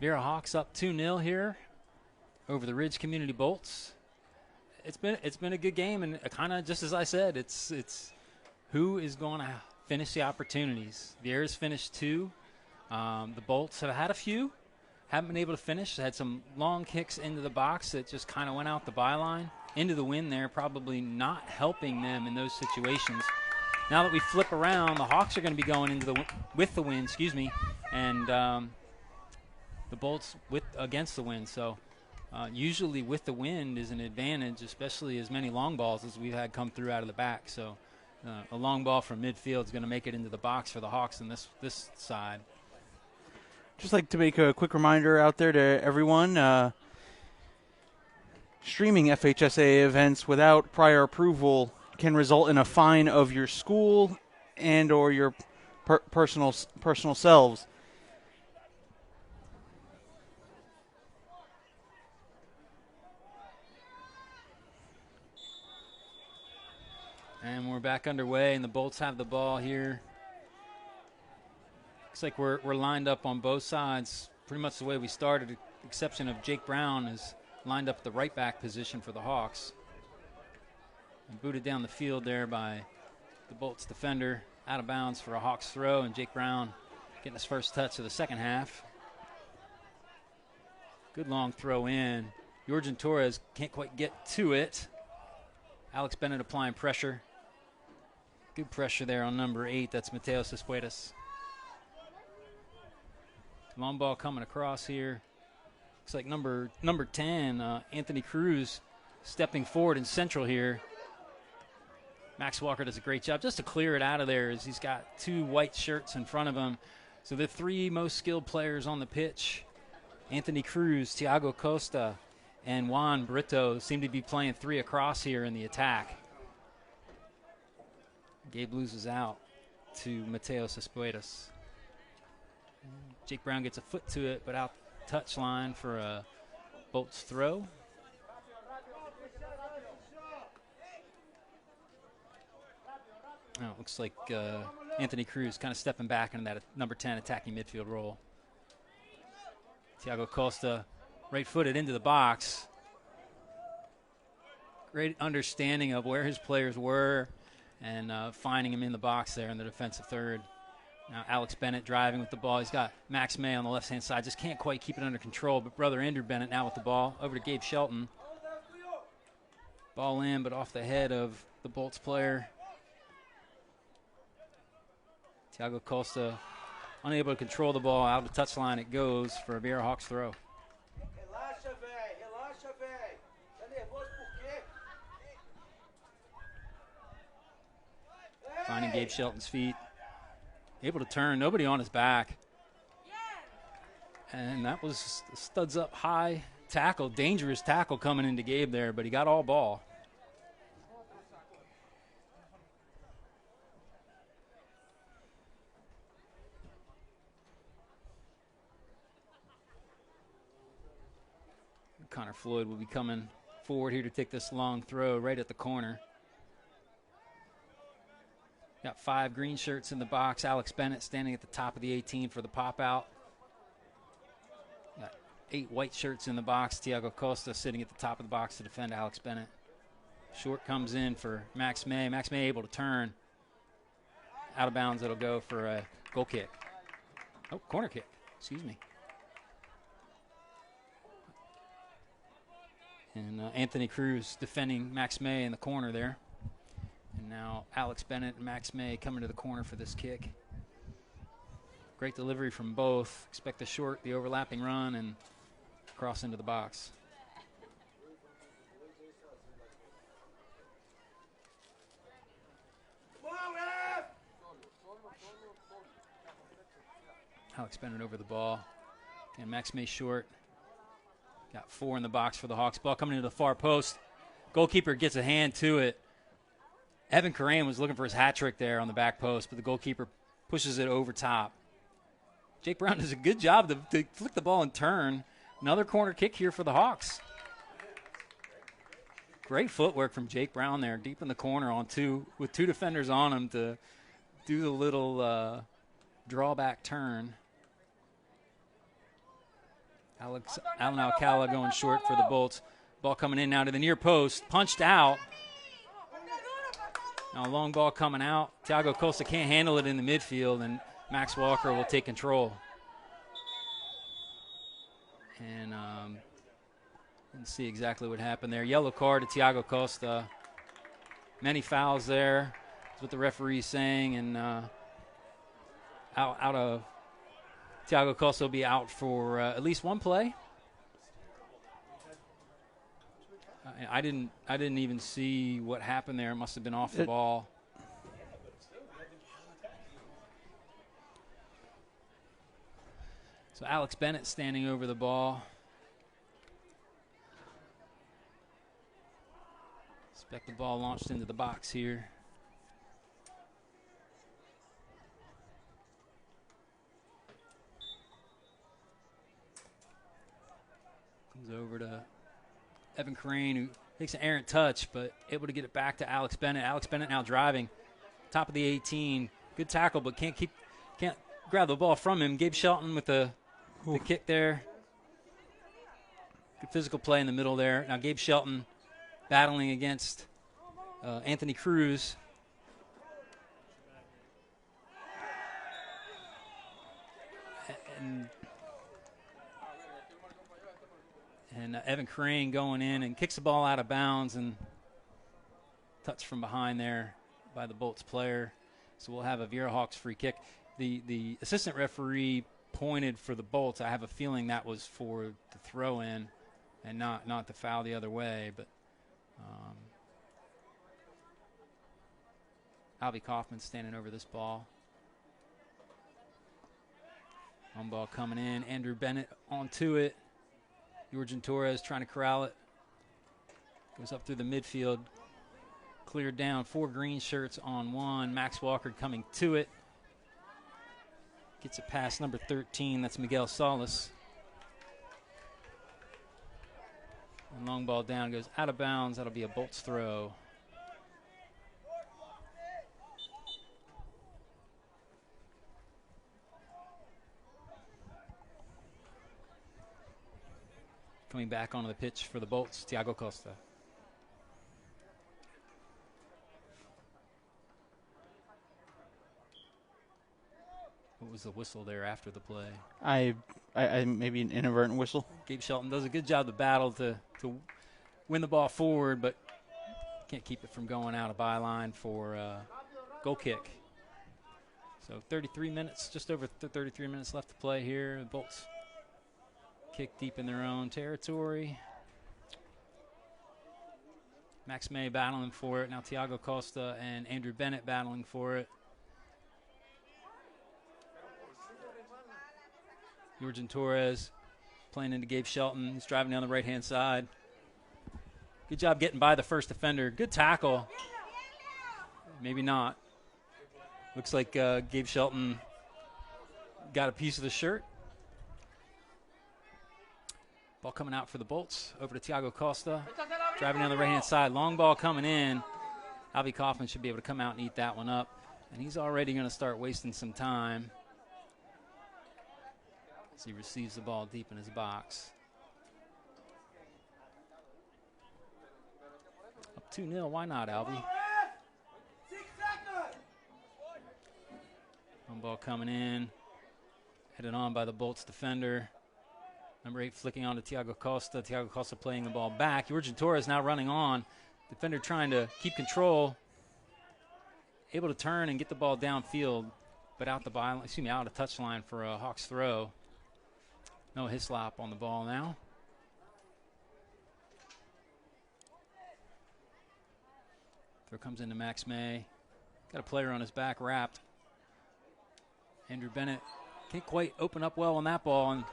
Viera Hawks up 2-0 here over the Ridge Community Bolts. It's been a good game, and kind of just as I said, it's who is going to finish the opportunities. Viera's finished 2. The Bolts have had a few, haven't been able to finish. Had some long kicks into the box that just kind of went out the byline into the wind there, probably not helping them in those situations. Now that we flip around, the Hawks are going to be going into with the wind, and the Bolts against the wind. So usually with the wind is an advantage, especially as many long balls as we've had come through out of the back. So a long ball from midfield is going to make it into the box for the Hawks on this side. Just like to make a quick reminder out there to everyone, streaming FHSAA events without prior approval can result in a fine of your school and or your personal selves. And we're back underway, and the Bolts have the ball here. Looks like we're lined up on both sides, pretty much the way we started, with the exception of Jake Brown is lined up at the right back position for the Hawks. And booted down the field there by the Bolts defender, out of bounds for a Hawks throw, and Jake Brown getting his first touch of the second half. Good long throw in. Jorgen Torres can't quite get to it. Alex Bennett applying pressure. Good pressure there on number 8. That's Mateo Cespuedas. Long ball coming across here. Looks like number 10, Anthony Cruz, stepping forward in central here. Max Walker does a great job just to clear it out of there as he's got 2 white shirts in front of him. So the 3 most skilled players on the pitch, Anthony Cruz, Thiago Costa, and Juan Brito, seem to be playing 3 across here in the attack. Gabe loses out to Mateo Cespuedas. Jake Brown gets a foot to it, but out touch line for a Bolts throw. Oh, it looks like Anthony Cruz kind of stepping back into that number 10 attacking midfield role. Thiago Costa right-footed into the box. Great understanding of where his players were and finding him in the box there in the defensive third. Now Alex Bennett driving with the ball. He's got Max May on the left-hand side. Just can't quite keep it under control, but brother Andrew Bennett now with the ball. Over to Gabe Shelton. Ball in, but off the head of the Bolts player. Thiago Costa unable to control the ball. Out of the touchline it goes for a Viera Hawks throw. Finding Gabe Shelton's feet. Able to turn, nobody on his back. And that was studs up high tackle, dangerous tackle coming into Gabe there, but he got all ball. Connor Floyd will be coming forward here to take this long throw right at the corner. Got 5 green shirts in the box. Alex Bennett standing at the top of the 18 for the pop out. Got 8 white shirts in the box. Thiago Costa sitting at the top of the box to defend Alex Bennett. Short comes in for Max May. Max May able to turn. Out of bounds, it'll go for a goal kick. Oh, corner kick. Excuse me. And Anthony Cruz defending Max May in the corner there. Alex Bennett and Max May coming to the corner for this kick. Great delivery from both. Expect the short, the overlapping run, and cross into the box. Alex Bennett over the ball. And Max May short. Got 4 in the box for the Hawks. Ball coming into the far post. Goalkeeper gets a hand to it. Evan Corain was looking for his hat trick there on the back post, but the goalkeeper pushes it over top. Jake Brown does a good job to flick the ball and turn. Another corner kick here for the Hawks. Great footwork from Jake Brown there, deep in the corner with 2 defenders on him to do the little drawback turn. Alan Alcala going short for the Bolts. Ball coming in now to the near post. Punched out. Now a long ball coming out. Thiago Costa can't handle it in the midfield, and Max Walker will take control. And didn't see exactly what happened there. Yellow card to Thiago Costa. Many fouls there. That's what the referee's saying. And out of Thiago Costa will be out for at least one play. I didn't even see what happened there. It must have been off the ball. So Alex Bennett standing over the ball. Expect the ball launched into the box here. Comes over to Evan Corain, who takes an errant touch, but able to get it back to Alex Bennett. Alex Bennett now driving, top of the 18. Good tackle, but can't grab the ball from him. Gabe Shelton with the kick there. Good physical play in the middle there. Now Gabe Shelton battling against Anthony Cruz. And Evan Corain going in and kicks the ball out of bounds and touched from behind there by the Bolts player. So we'll have a Viera Hawks free kick. The assistant referee pointed for the Bolts. I have a feeling that was for the throw in and not the foul the other way. But Albie Kaufman standing over this ball. On ball coming in. Andrew Bennett onto it. Georgian Torres trying to corral it. Goes up through the midfield. Cleared down. 4 green shirts on 1. Max Walker coming to it. Gets it past number 13. That's Miguel Salas. And long ball down. Goes out of bounds. That'll be a Bolts throw. Coming back onto the pitch for the Bolts, Thiago Costa. What was the whistle there after the play? I maybe an inadvertent whistle. Gabe Shelton does a good job to battle to win the ball forward, but can't keep it from going out of byline for goal kick. So 33 minutes, just over 33 minutes left to play here. The Bolts kick deep in their own territory. Max May battling for it. Now Thiago Costa and Andrew Bennett battling for it. Georgian Torres playing into Gabe Shelton. He's driving down the right-hand side. Good job getting by the first defender. Good tackle. Maybe not. Looks like Gabe Shelton got a piece of the shirt. Ball coming out for the Bolts. Over to Thiago Costa. Driving down the right-hand side. Long ball coming in. Albie Kaufman should be able to come out and eat that one up. And he's already going to start wasting some time as he receives the ball deep in his box. Up 2-0. Why not, Albie? Long ball coming in. Headed on by the Bolts defender. Number 8 flicking on to Thiago Costa. Thiago Costa playing the ball back. Georgian Torres now running on. Defender trying to keep control. able to turn and get the ball downfield, but out of touchline for a Hawks throw. No Hislop on the ball now. Throw comes into Max May. Got a player on his back wrapped. Andrew Bennett can't quite open up well on that ball. And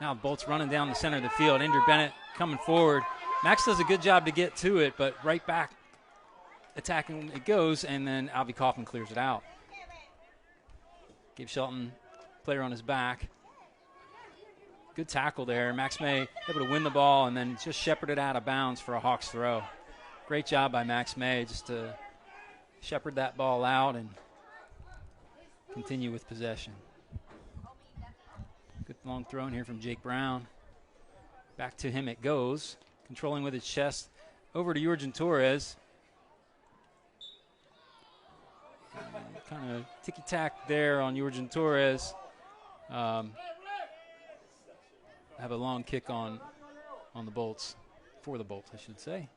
now Bolt's running down the center of the field. Andrew Bennett coming forward. Max does a good job to get to it, but right back attacking it goes, and then Alvy Kaufman clears it out. Gabe Shelton, player on his back. Good tackle there. Max May able to win the ball and then just shepherded out of bounds for a Hawks throw. Great job by Max May just to shepherd that ball out and continue with possession. Good long throw in here from Jake Brown. Back to him it goes. Controlling with his chest. Over to Jurgen Torres. Kind of ticky-tack there on Jurgen Torres. Have a long kick on the Bolts. For the Bolts, I should say.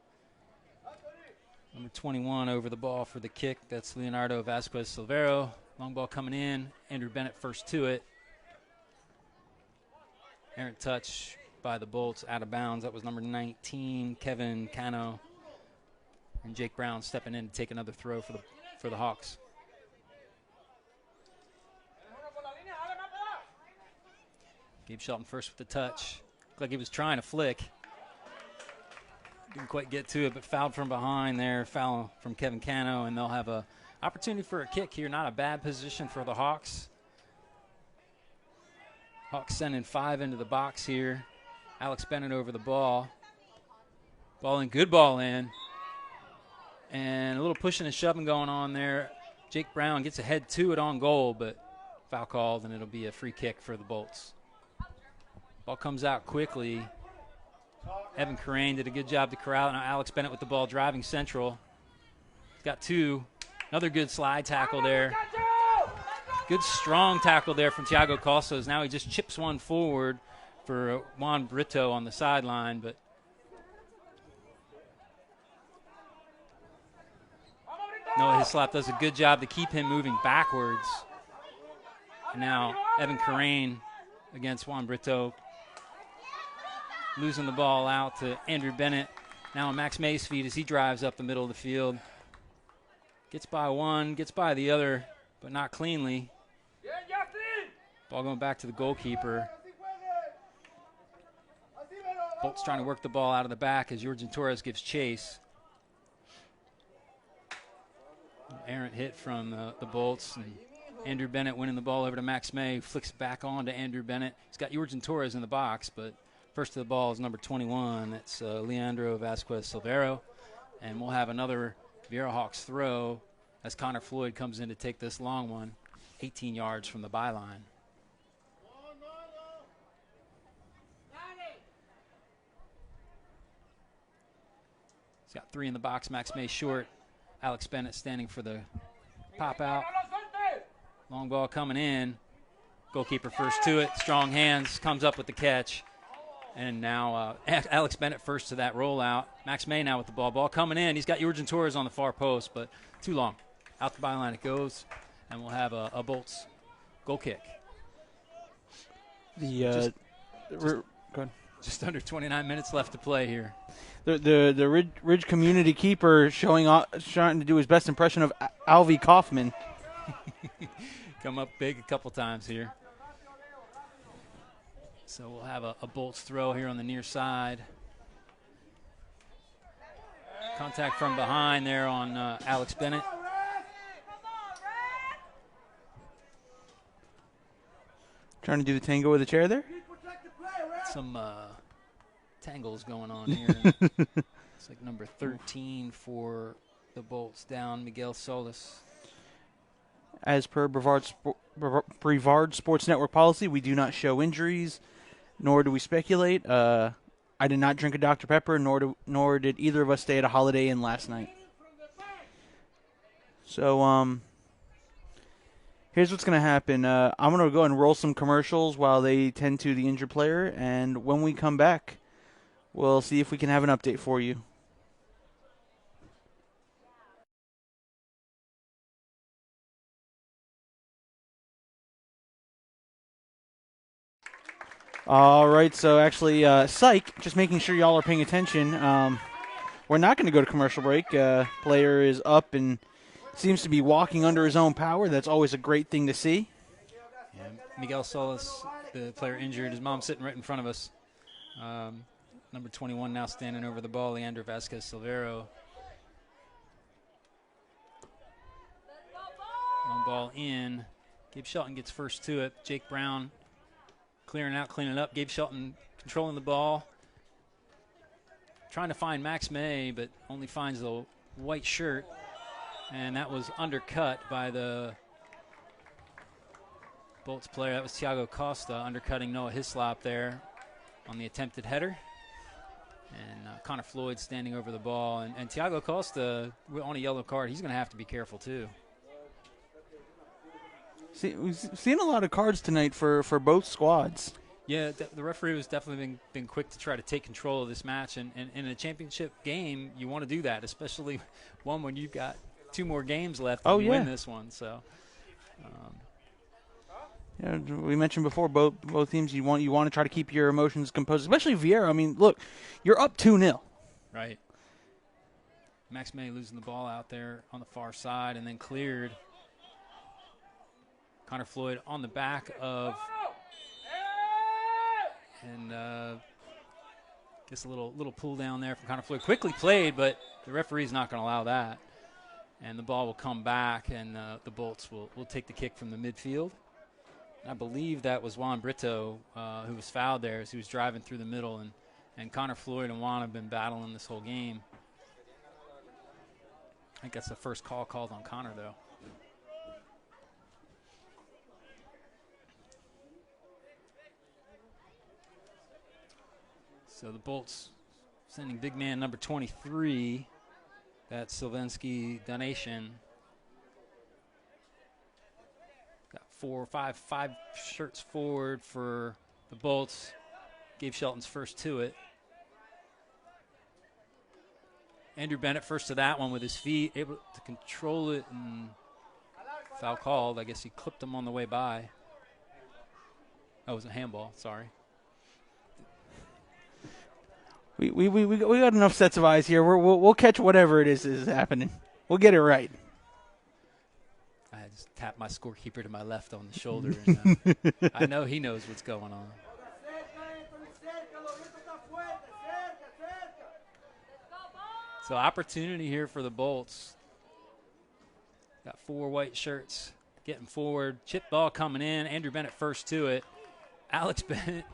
Number 21 over the ball for the kick. That's Leonardo Vasquez Silvero. Long ball coming in. Andrew Bennett first to it. Errant touch by the Bolts out of bounds. That was number 19, Kevin Cano. And Jake Brown stepping in to take another throw for the Hawks. Gabe Shelton first with the touch. Looked like he was trying to flick. Didn't quite get to it, but fouled from behind there. Foul from Kevin Cano, and they'll have a opportunity for a kick here. Not a bad position for the Hawks. Hawks sending 5 into the box here. Alex Bennett over the ball. Ball in, good ball in. And a little pushing and shoving going on there. Jake Brown gets ahead to it on goal, but foul called, and it'll be a free kick for the Bolts. Ball comes out quickly. Evan Corain did a good job to corral. Now Alex Bennett with the ball driving central. He's got 2. Another good slide tackle there. Good strong tackle there from Thiago Costos. Now he just chips one forward for Juan Brito on the sideline, but Noah Hislop does a good job to keep him moving backwards. And now Evan Corain against Juan Brito. Losing the ball out to Andrew Bennett. Now on Max May's feet as he drives up the middle of the field. Gets by one, gets by the other, but not cleanly. Ball going back to the goalkeeper. Bolt's trying to work the ball out of the back as Jurgen Torres gives chase. Errant hit from the Bolts. And Andrew Bennett winning the ball over to Max May. Flicks back on to Andrew Bennett. He's got Jurgen Torres in the box, but first to the ball is number 21. That's Leandro Vasquez Silvero. And we'll have another Viera Hawks throw as Connor Floyd comes in to take this long one, 18 yards from the byline. He's got 3 in the box. Max May short. Alex Bennett standing for the pop out. Long ball coming in. Goalkeeper first to it. Strong hands. Comes up with the catch. And now Alex Bennett first to that rollout. Max May now with the ball. Ball coming in. He's got Jurgen Torres on the far post, but too long. Out the byline it goes. And we'll have a Bolts goal kick. Go ahead. Just under 29 minutes left to play here. The Ridge community keeper trying to do his best impression of Alvy Kaufman. Come up big a couple times here. So we'll have a Bolts throw here on the near side. Contact from behind there on Alex Bennett. Trying to do the tango with the chair there? Some tangles going on here. It's like number 13 for the Bolts down, Miguel Solis. As per Brevard Sports Network policy, we do not show injuries, nor do we speculate. I did not drink a Dr. Pepper, nor did either of us stay at a Holiday Inn last night. So, here's what's going to happen. I'm going to go and roll some commercials while they tend to the injured player, and when we come back, we'll see if we can have an update for you. All right, so actually, psych, just making sure y'all are paying attention. We're not going to go to commercial break. Player is up and seems to be walking under his own power. That's always a great thing to see. Yeah, Miguel Solis, the player injured. His mom sitting right in front of us. Number 21 now standing over the ball, Leandro Vasquez-Silvero. Long ball in. Gabe Shelton gets first to it. Jake Brown clearing out, cleaning up. Gabe Shelton controlling the ball. Trying to find Max May, but only finds the white shirt. And that was undercut by the Bolts player. That was Thiago Costa undercutting Noah Hislop there on the attempted header. And Connor Floyd standing over the ball. And Thiago Costa on a yellow card, he's going to have to be careful too. See, we've seen a lot of cards tonight for both squads. Yeah, the referee was definitely been quick to try to take control of this match. And in a championship game, you want to do that, especially one when you've got 2 more games left to win this one. So, yeah, we mentioned before, both teams, you want to try to keep your emotions composed, especially Viera. I mean, look, you're up 2-0. Right. Max May losing the ball out there on the far side and then cleared. Connor Floyd on the back of, and gets a little pull down there from Connor Floyd. Quickly played, but the referee's not going to allow that. And the ball will come back, and the Bolts will take the kick from the midfield. I believe that was Juan Brito who was fouled there as he was driving through the middle, and Connor Floyd and Juan have been battling this whole game. I think that's the first call called on Connor, though. So the Bolts sending big man number 23, that's Sylvensky Donation. Got five shirts forward for the Bolts. Gabe Shelton's first to it. Andrew Bennett first to that one with his feet, able to control it, and foul called. I guess he clipped him on the way by. Oh, it was a handball, sorry. We got enough sets of eyes here. We'll catch whatever it is happening. We'll get it right. I just tapped my scorekeeper to my left on the shoulder, and I know he knows what's going on. So opportunity here for the Bolts. Got 4 white shirts getting forward. Chip ball coming in. Andrew Bennett first to it. Alex Bennett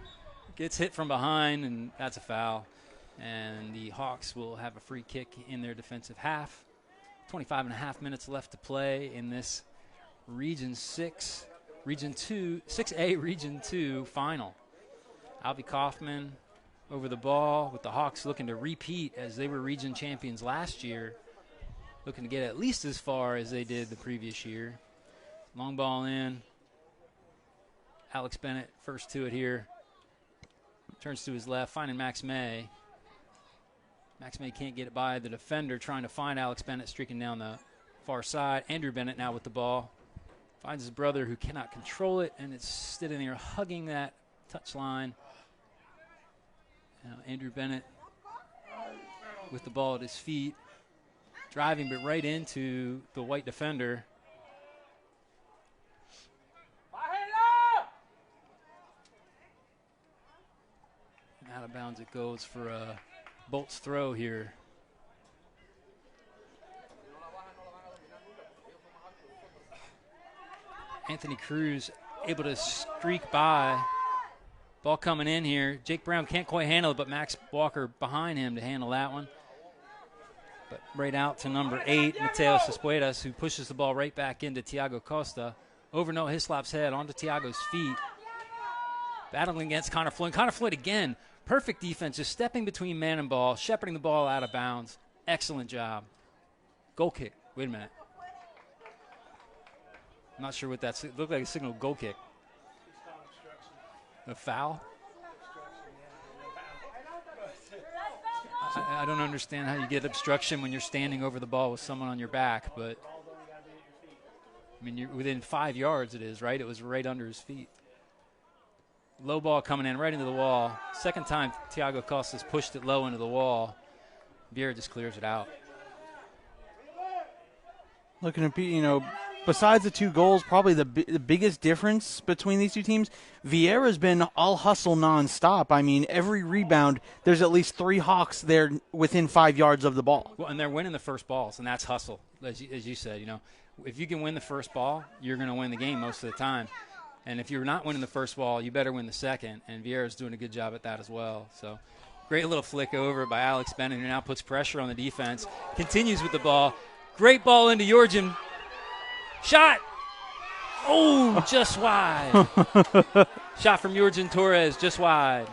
gets hit from behind, and that's a foul. And the Hawks will have a free kick in their defensive half. 25 and a half minutes left to play in this Region 6, Region 2, 6A Region 2 final. Albie Kaufman over the ball with the Hawks looking to repeat as they were region champions last year. Looking to get at least as far as they did the previous year. Long ball in. Alex Bennett first to it here. Turns to his left, finding Max May. Max May can't get it by the defender, trying to find Alex Bennett streaking down the far side. Andrew Bennett now with the ball. Finds his brother who cannot control it, and it's sitting there hugging that touch line. Now Andrew Bennett with the ball at his feet. Driving but right into the white defender. And out of bounds it goes for a Bolts throw here. Anthony Cruz able to streak by. Ball coming in here. Jake Brown can't quite handle it, but Max Walker behind him to handle that one. But right out to number 8, Mateo Cespuedas, who pushes the ball right back into Thiago Costa. Over Noah Hislop's head, onto Thiago's feet. Battling against Connor Floyd. Connor Floyd again. Perfect defense, just stepping between man and ball, shepherding the ball out of bounds. Excellent job. Goal kick. Wait a minute. I'm not sure what that's. It looked like a signal goal kick. A foul? I don't understand how you get obstruction when you're standing over the ball with someone on your back, but I mean, you're within 5 yards. It is right. It was right under his feet. Low ball coming in right into the wall. Second time Thiago Costas pushed it low into the wall. Viera just clears it out. Looking at, besides the 2 goals, probably the biggest difference between these 2 teams, Viera's been all hustle nonstop. I mean, every rebound, there's at least 3 Hawks there within 5 yards of the ball. Well, and they're winning the first balls, and that's hustle, as you said. If you can win the first ball, you're going to win the game most of the time. And if you're not winning the first ball, you better win the second. And Viera's doing a good job at that as well. So great little flick over by Alex Bennett, who now puts pressure on the defense. Continues with the ball. Great ball into Georgian. Shot. Oh, just wide. Shot from Georgian Torres, just wide.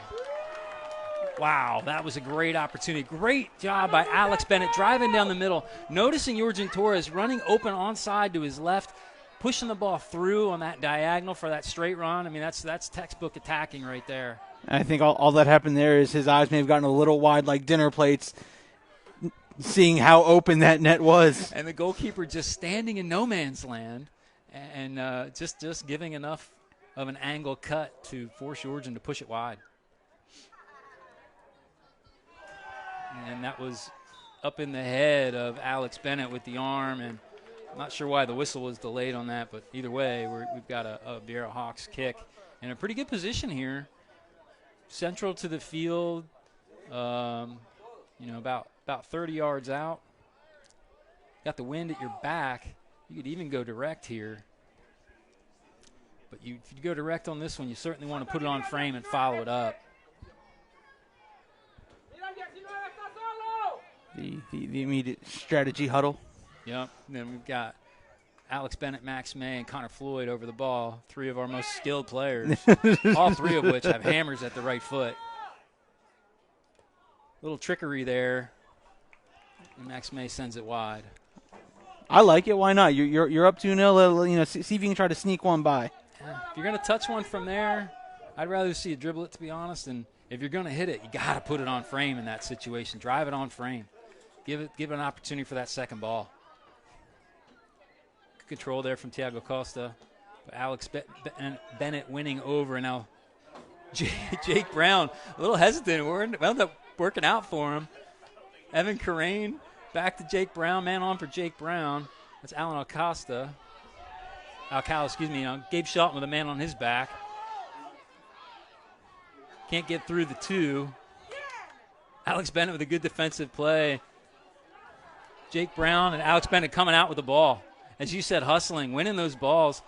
Wow, that was a great opportunity. Great job by Alex Bennett driving down the middle, noticing Georgian Torres running open onside to his left, pushing the ball through on that diagonal for that straight run. I mean, that's textbook attacking right there. I think all that happened there is his eyes may have gotten a little wide like dinner plates, seeing how open that net was. And the goalkeeper just standing in no man's land and just giving enough of an angle cut to force Georgian to push it wide. And that was up in the head of Alex Bennett with the arm, and I'm not sure why the whistle was delayed on that, but either way, we've got a Viera Hawks kick in a pretty good position here. Central to the field, about 30 yards out. Got the wind at your back. You could even go direct here. But if you go direct on this one, you certainly want to put it on frame and follow it up. The immediate strategy huddle. Yep. And then we've got Alex Bennett, Max May, and Connor Floyd over the ball. 3 of our most skilled players, all 3 of which have hammers at the right foot. Little trickery there. And Max May sends it wide. I like it. Why not? You're up 2-0. See if you can try to sneak one by. Yeah. If you're going to touch one from there, I'd rather see you dribble it, to be honest. And if you're going to hit it, you got to put it on frame in that situation. Drive it on frame. Give it an opportunity for that second ball. Good control there from Thiago Costa. But Alex Bennett winning over. And now Jake Brown, a little hesitant. Wound up working out for him. Evan Carrane back to Jake Brown. Man on for Jake Brown. That's Alan Alcala, Gabe Shelton with a man on his back. Can't get through the 2. Alex Bennett with a good defensive play. Jake Brown and Alex Bennett coming out with the ball. As you said, hustling, winning those balls.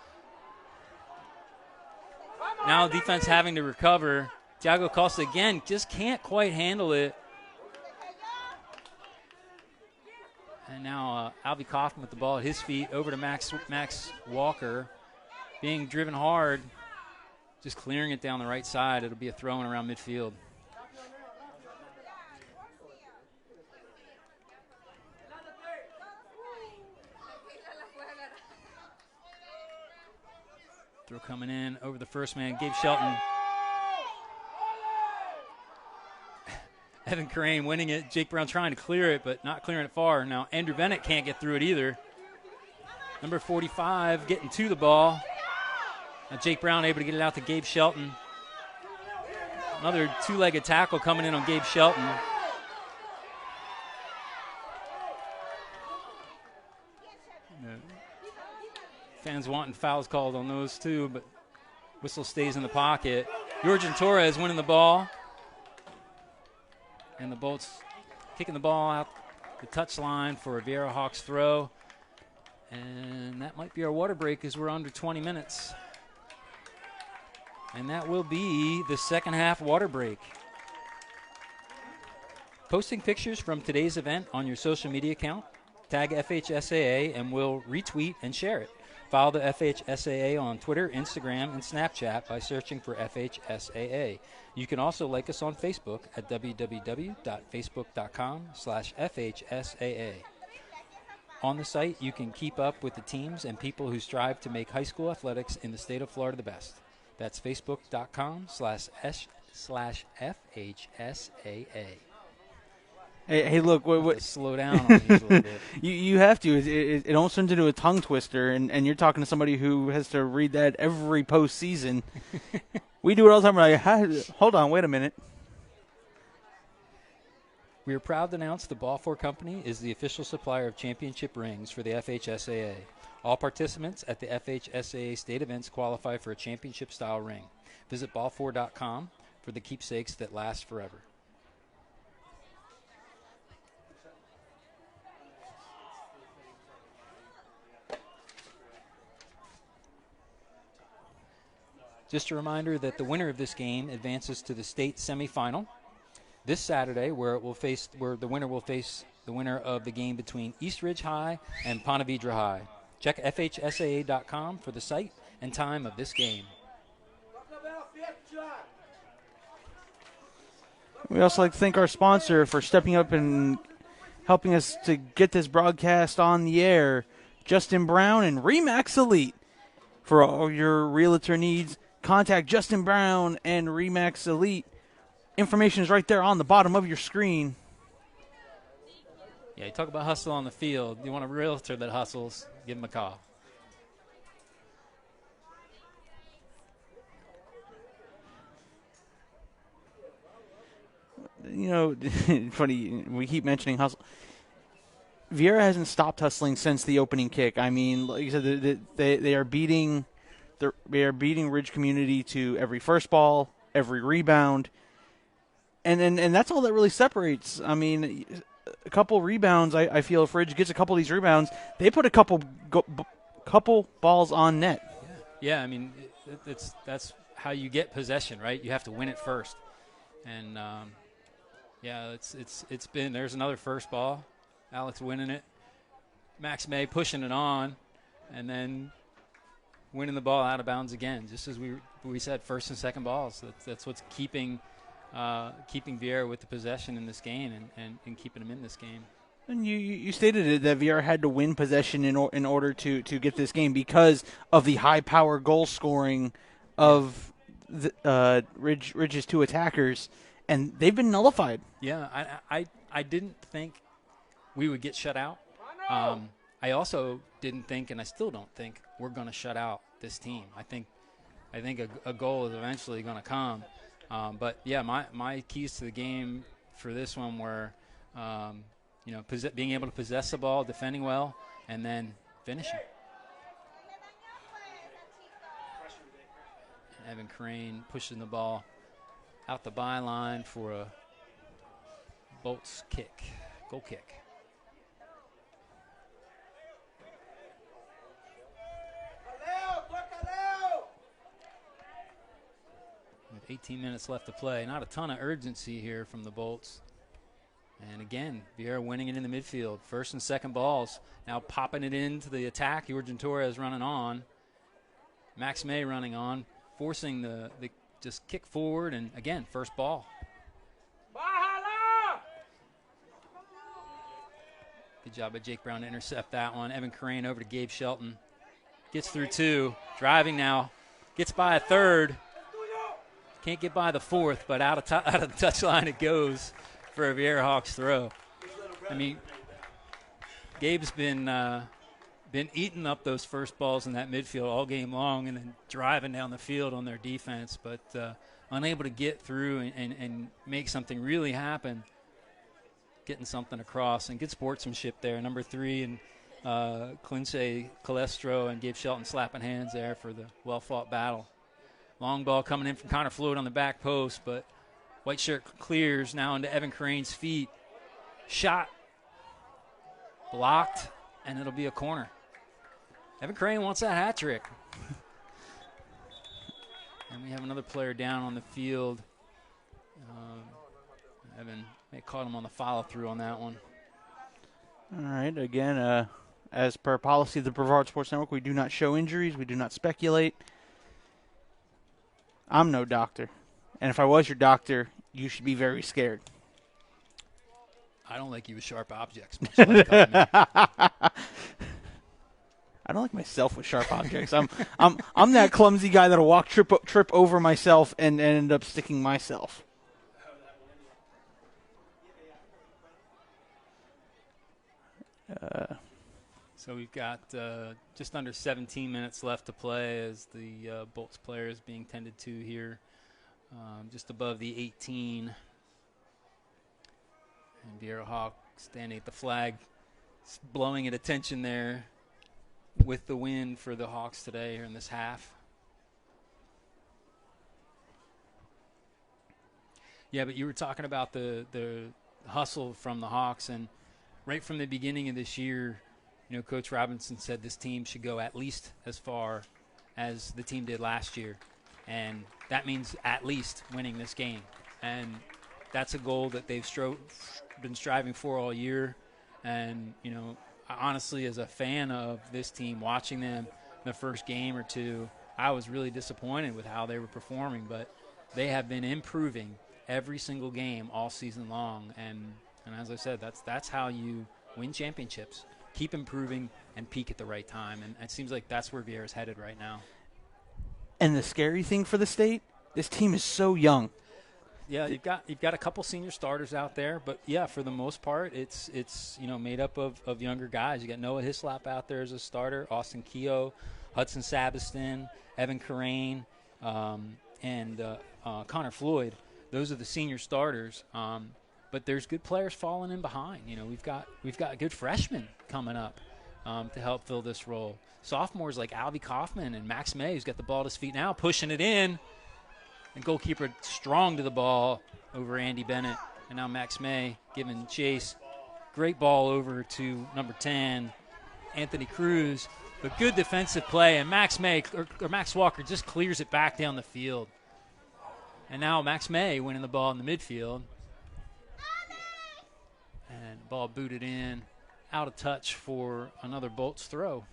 Now defense having to recover. Thiago Costa, again, just can't quite handle it. And now Albie Kaufman with the ball at his feet. Over to Max Walker. Being driven hard. Just clearing it down the right side. It'll be a throw-in around midfield. Throw coming in over the first man, Gabe Shelton. Evan Carrane winning it. Jake Brown trying to clear it, but not clearing it far. Now Andrew Bennett can't get through it either. Number 45 getting to the ball. Now Jake Brown able to get it out to Gabe Shelton. Another 2-legged tackle coming in on Gabe Shelton. Fans wanting fouls called on those two, but whistle stays in the pocket. Georgian Torres winning the ball. And the Bolts kicking the ball out the touchline for a Viera Hawks throw. And that might be our water break as we're under 20 minutes. And that will be the second half water break. Posting pictures from today's event on your social media account. Tag FHSAA and we'll retweet and share it. Follow the FHSAA on Twitter, Instagram, and Snapchat by searching for FHSAA. You can also like us on Facebook at www.facebook.com/FHSAA. On the site, you can keep up with the teams and people who strive to make high school athletics in the state of Florida the best. That's facebook.com/FHSAA. Hey, look. What, slow down on these a little bit. You have to. It almost turns into a tongue twister, and you're talking to somebody who has to read that every postseason. We do it all the time. We're like, hold on, wait a minute. We are proud to announce the Ball 4 Company is the official supplier of championship rings for the FHSAA. All participants at the FHSAA state events qualify for a championship-style ring. Visit ball4.com for the keepsakes that last forever. Just a reminder that the winner of this game advances to the state semifinal this Saturday, where the winner will face the winner of the game between East Ridge High and Ponte Vedra High. Check FHSAA.com for the site and time of this game. We also like to thank our sponsor for stepping up and helping us to get this broadcast on the air, Justin Brown and Remax Elite. For all your realtor needs, contact Justin Brown and Remax Elite. Information is right there on the bottom of your screen. Yeah, you talk about hustle on the field. You want a realtor that hustles, give him a call. You know, funny, we keep mentioning hustle. Viera hasn't stopped hustling since the opening kick. I mean, like you said, they are beating Ridge Community to every first ball, every rebound. And that's all that really separates. I mean, a couple rebounds, I feel if Ridge gets a couple of these rebounds, they put a couple balls on net. Yeah, I mean, that's how you get possession, right? You have to win it first. And, it's been, there's another first ball. Alex winning it. Max May pushing it on, and then winning the ball out of bounds again, just as we said, first and second balls. That's what's keeping Viera with the possession in this game and keeping him in this game. And you stated it that Viera had to win possession in order to get this game because of the high power goal scoring of Ridge's two attackers, and they've been nullified. Yeah, I didn't think we would get shut out. I also didn't think, and I still don't think, we're going to shut out this team. I think a goal is eventually going to come. But yeah, my keys to the game for this one were, being able to possess the ball, defending well, and then finishing. Evan Crane pushing the ball out the byline for a Bolts kick, goal kick. With 18 minutes left to play. Not a ton of urgency here from the Bolts. And again, Viera winning it in the midfield. First and second balls. Now popping it into the attack. Jorgen Torres running on. Max May running on. Forcing the just kick forward. And again, first ball. Good job by Jake Brown to intercept that one. Evan Crane over to Gabe Shelton. Gets through two. Driving now. Gets by a third. Can't get by the fourth, but out of the touchline it goes for a Viera Hawks throw. I mean, Gabe's been eating up those first balls in that midfield all game long and then driving down the field on their defense, but unable to get through and make something really happen, getting something across. And good sportsmanship there. Number 3 and Clinche Calestro and Gabe Shelton slapping hands there for the well-fought battle. Long ball coming in from Connor Floyd on the back post, but white shirt clears now into Evan Crane's feet. Shot. Blocked, and it'll be a corner. Evan Crane wants that hat trick. And we have another player down on the field. Evan may have caught him on the follow-through on that one. All right, again, as per policy of the Brevard Sports Network, we do not show injuries. We do not speculate. I'm no doctor. And if I was your doctor, you should be very scared. I don't like you with sharp objects. Much less cutting me. I don't like myself with sharp objects. I'm that clumsy guy that'll trip over myself and end up sticking myself. So we've got just under 17 minutes left to play as the Bolts player is being tended to here just above the 18. And Viera Hawk standing at the flag, blowing at attention there with the win for the Hawks today here in this half. Yeah, but you were talking about the hustle from the Hawks, and right from the beginning of this year, you know, Coach Robinson said this team should go at least as far as the team did last year, and that means at least winning this game. And that's a goal that they've been striving for all year. And, you know, honestly, as a fan of this team, watching them the first game or two, I was really disappointed with how they were performing, but they have been improving every single game all season long. And as I said, that's how you win championships. Keep improving and peak at the right time. And it seems like that's where Viera's headed right now. And the scary thing for the state, this team is so young. Yeah, you've got a couple senior starters out there, but yeah, for the most part, it's you know, made up of younger guys. You got Noah Hislop out there as a starter, Austin Keogh, Hudson Sabiston, Evan Carrain, and Connor Floyd. Those are the senior starters. But there's good players falling in behind. You know, we've got good freshmen coming up to help fill this role. Sophomores like Albie Kaufman and Max May, who's got the ball at his feet now, pushing it in. And goalkeeper strong to the ball over Andy Bennett. And now Max May giving chase. Great ball over to number 10, Anthony Cruz. But good defensive play, and Max Walker just clears it back down the field. And now Max May winning the ball in the midfield. And ball booted in, out of touch for another Bolts throw.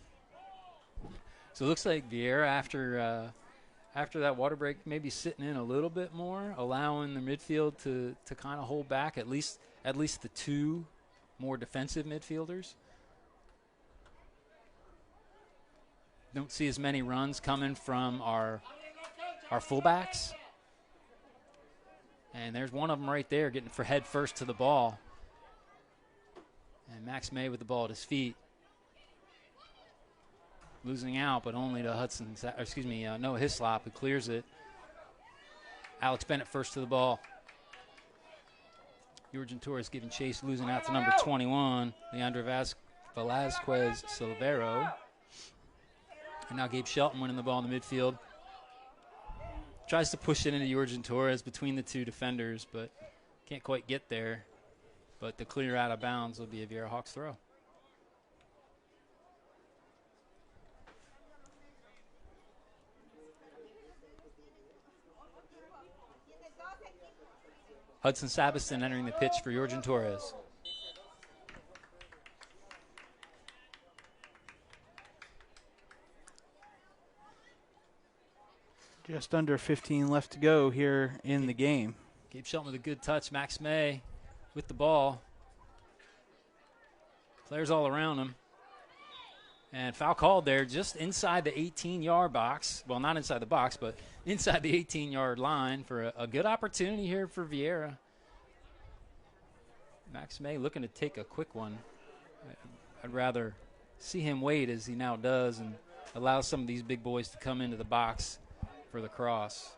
So it looks like Viera, after that water break, maybe sitting in a little bit more, allowing the midfield to kind of hold back at least the two more defensive midfielders. Don't see as many runs coming from our fullbacks. And there's one of them right there getting for head first to the ball. And Max May with the ball at his feet. Losing out, but only to Noah Hislop, who clears it. Alex Bennett first to the ball. Jorgen Torres giving chase, losing out to number 21, Leandro Velazquez Silvero. And now Gabe Shelton winning the ball in the midfield. Tries to push it into Jorgen Torres between the two defenders, but can't quite get there. But the clear out of bounds will be a Viera Hawks throw. Hudson Sabiston entering the pitch for Jorgen Torres. Just under 15 left to go here in the game. Gabe Shelton with a good touch. Max May with the ball. Players all around him. And foul called there just inside the 18-yard box. Well, not inside the box, but inside the 18-yard line for a good opportunity here for Viera. Max May looking to take a quick one. I'd rather see him wait as he now does and allow some of these big boys to come into the box for the cross.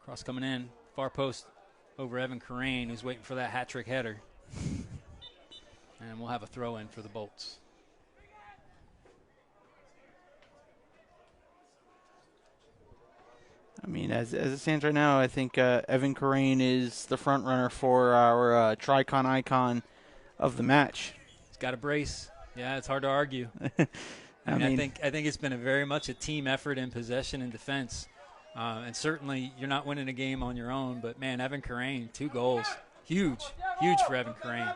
Cross coming in, far post over Evan Carrain, who's waiting for that hat-trick header. And we'll have a throw-in for the Bolts. I mean, as it stands right now, I think Evan Carrain is the front runner for our Tricon icon of the match. He's got a brace. Yeah, it's hard to argue. I think it's been very much a team effort in possession and defense. And certainly you're not winning a game on your own, but, man, Evan Carrain, 2 goals. Huge for Evan Carrain.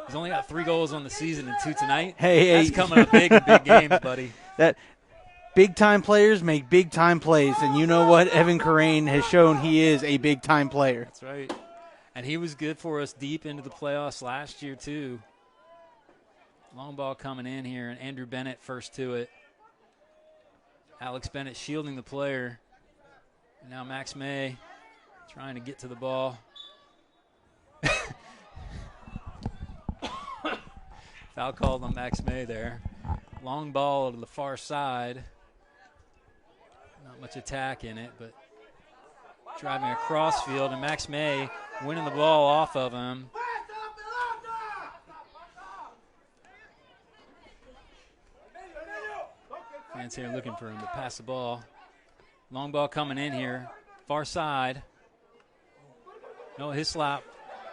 He's only got 3 goals on the season and 2 tonight. That's coming up big in big games, buddy. That big-time players make big-time plays, and you know what? Evan Carrain has shown he is a big-time player. That's right. And he was good for us deep into the playoffs last year, too. Long ball coming in here, and Andrew Bennett first to it. Alex Bennett shielding the player. And now Max May trying to get to the ball. Foul called on Max May there. Long ball to the far side. Not much attack in it, but driving across field, and Max May winning the ball off of him. Fans here looking for him to pass the ball. Long ball coming in here, far side. No Hislop.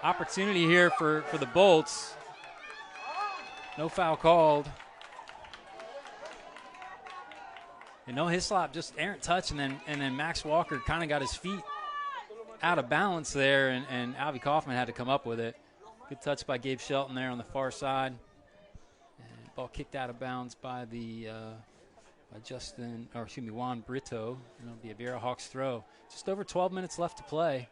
Opportunity here for the Bolts. No foul called. And no Hislop, just errant touch, and then Max Walker kind of got his feet out of balance there, and Albie Kaufman had to come up with it. Good touch by Gabe Shelton there on the far side. And ball kicked out of bounds by Juan Brito. It'll be a Viera Hawks throw. Just over 12 minutes left to play.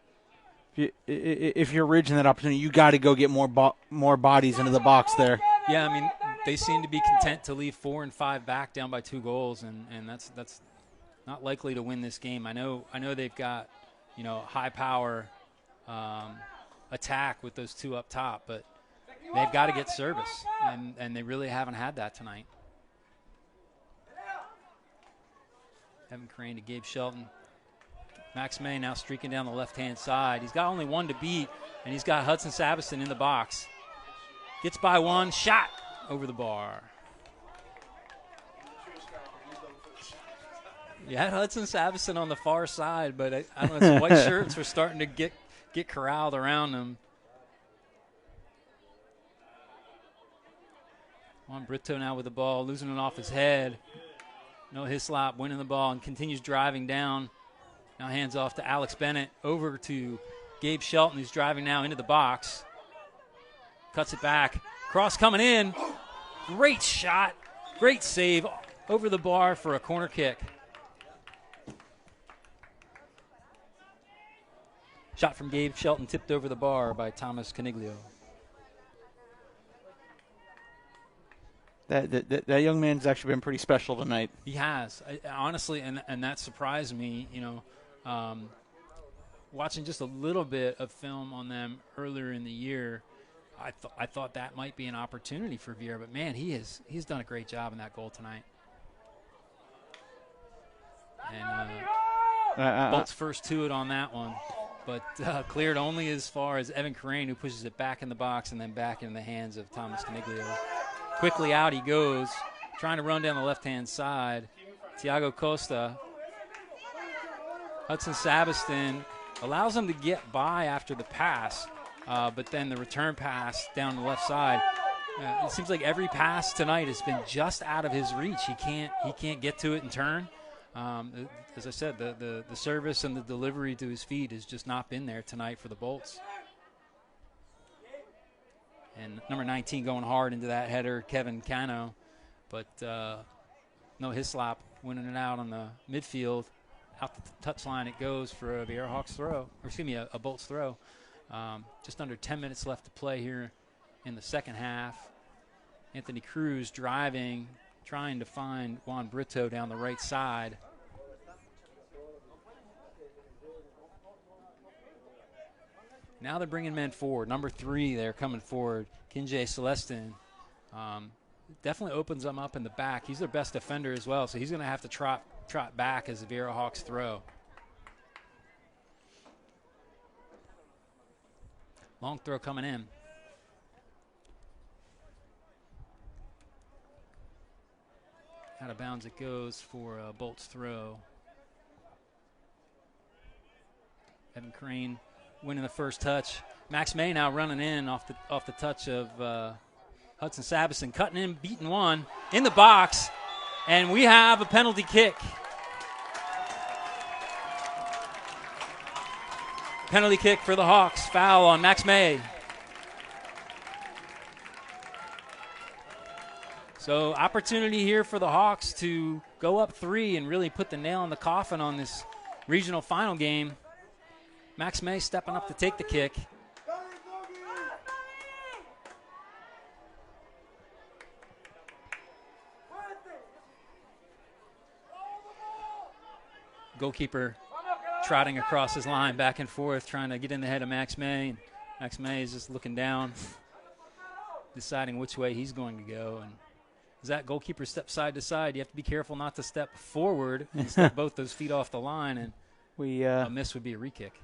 If you're Ridge in that opportunity, you got to go get more bodies into the box there. Yeah, I mean, they seem to be content to leave 4 and 5 back down by 2 goals, and that's not likely to win this game. I know they've got, high power attack with those 2 up top, but they've got to get service, and they really haven't had that tonight. Evan Crane to Gabe Shelton. Max May now streaking down the left-hand side. He's got only 1 to beat, and he's got Hudson Savison in the box. Gets by 1, shot over the bar. You had Hudson Savison on the far side, but I don't know, his white shirts were starting to get corralled around him. Juan Brito now with the ball, losing it off his head. No Hislop winning the ball and continues driving down. Now hands off to Alex Bennett, over to Gabe Shelton, who's driving now into the box. Cuts it back. Cross coming in. Great shot. Great save over the bar for a corner kick. Shot from Gabe Shelton tipped over the bar by Thomas Caniglio. That young man's actually been pretty special tonight. He has. Honestly, and that surprised me, watching just a little bit of film on them earlier in the year. I thought that might be an opportunity for Viera, but man, he's done a great job in that goal tonight. And Bolt's first to it on that one, but cleared only as far as Evan Crane, who pushes it back in the box and then back in the hands of Thomas Caniglio. Quickly out he goes, trying to run down the left-hand side. Thiago Costa. Hudson Savison allows him to get by after the pass, but then the return pass down the left side. It seems like every pass tonight has been just out of his reach. He can't get to it and turn. As I said, the service and the delivery to his feet has just not been there tonight for the Bolts. And number 19 going hard into that header, Kevin Cano. But no Hislop winning it out on the midfield. Out the touchline it goes for a Viera Hawks throw, or excuse me, a Bolts throw. Just under 10 minutes left to play here in the second half. Anthony Cruz driving, trying to find Juan Brito down the right side. Now they're bringing men forward. Number 3, they're coming forward. Kinjay Celestin definitely opens them up in the back. He's their best defender as well, so he's going to have to trot back as the Viera Hawks throw. Long throw coming in. Out of bounds it goes for a Bolts throw. Evan Crane winning the first touch. Max May now running in off the touch of Hudson Savison, cutting in, beating one in the box, and we have a penalty kick. Penalty kick for the Hawks. Foul on Max May. So opportunity here for the Hawks to go up 3 and really put the nail in the coffin on this regional final game. Max May stepping up to take the kick. Goalkeeper trotting across his line back and forth, trying to get in the head of Max May. And Max May is just looking down, deciding which way he's going to go. And as that goalkeeper steps side to side, you have to be careful not to step forward and step both those feet off the line, and a miss would be a re-kick.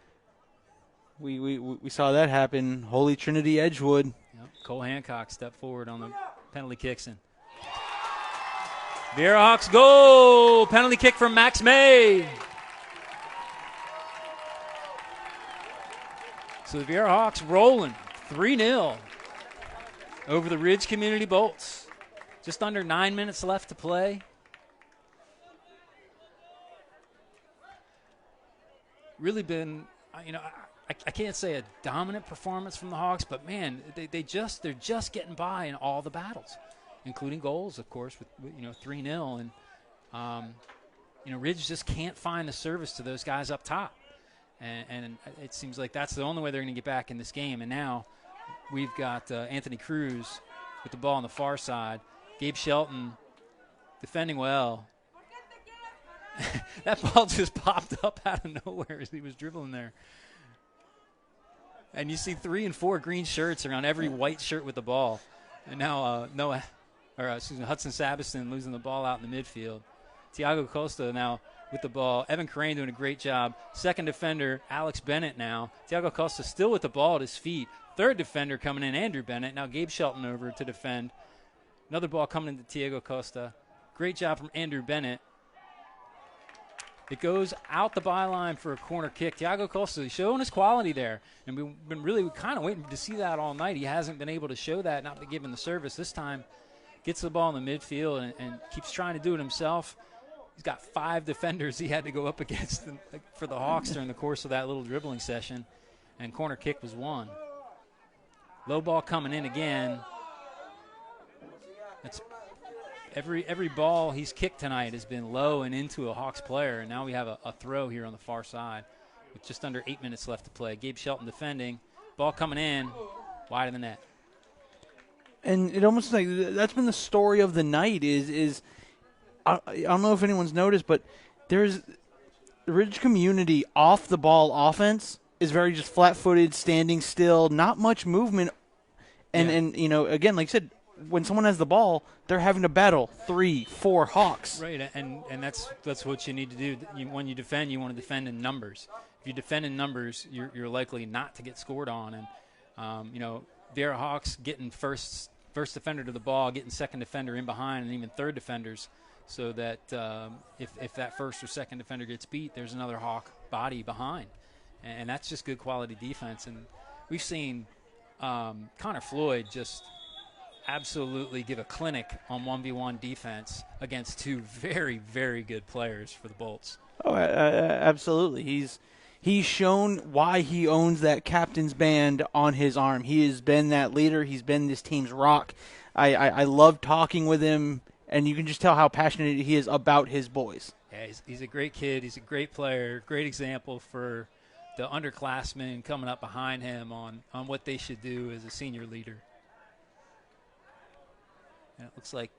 We saw that happen. Holy Trinity Edgewood. Yep. Cole Hancock stepped forward on the penalty kicks, and Viera Hawks goal! Penalty kick from Max May. So the Viera Hawks rolling 3-0 over the Ridge Community Bolts. Just under 9 minutes left to play. Really been, I can't say a dominant performance from the Hawks, but man, they're just getting by in all the battles, including goals, of course, with 3-0, and Ridge just can't find the service to those guys up top, and it seems like that's the only way they're going to get back in this game. And now we've got Anthony Cruz with the ball on the far side, Gabe Shelton defending well. That ball just popped up out of nowhere as he was dribbling there. And you see 3 and 4 green shirts around every white shirt with the ball. And now Hudson Sabiston losing the ball out in the midfield. Tiago Costa now with the ball. Evan Crane doing a great job. Second defender, Alex Bennett now. Tiago Costa still with the ball at his feet. Third defender coming in, Andrew Bennett. Now Gabe Shelton over to defend. Another ball coming into Tiago Costa. Great job from Andrew Bennett. It goes out the byline for a corner kick. Tiago Costa showing his quality there. And we've been really kind of waiting to see that all night. He hasn't been able to show that, not given the service. This time gets the ball in the midfield and keeps trying to do it himself. He's got 5 defenders he had to go up against for the Hawks during the course of that little dribbling session. And corner kick was won. Low ball coming in again. That's every ball he's kicked tonight has been low and into a Hawks player, and now we have a throw here on the far side with just under 8 minutes left to play. Gabe Shelton defending. Ball coming in, wide of the net. And it almost like that's been the story of the night is I don't know if anyone's noticed, but there's the Ridge Community off the ball offense is very just flat-footed, standing still, not much movement. And again, like I said, when someone has the ball, they're having to battle 3, 4 Hawks. Right, and that's what you need to do. When you defend, you want to defend in numbers. If you defend in numbers, you're likely not to get scored on. And Viera Hawks getting first defender to the ball, getting second defender in behind, and even third defenders, so that if that first or second defender gets beat, there's another Hawk body behind, and that's just good quality defense. And we've seen Connor Floyd just absolutely give a clinic on 1v1 defense against 2 very, very good players for the Bolts. Oh, absolutely. He's shown why he owns that captain's band on his arm. He has been that leader. He's been this team's rock. I love talking with him, and you can just tell how passionate he is about his boys. Yeah, he's a great kid. He's a great player, great example for the underclassmen coming up behind him on what they should do as a senior leader. And it looks like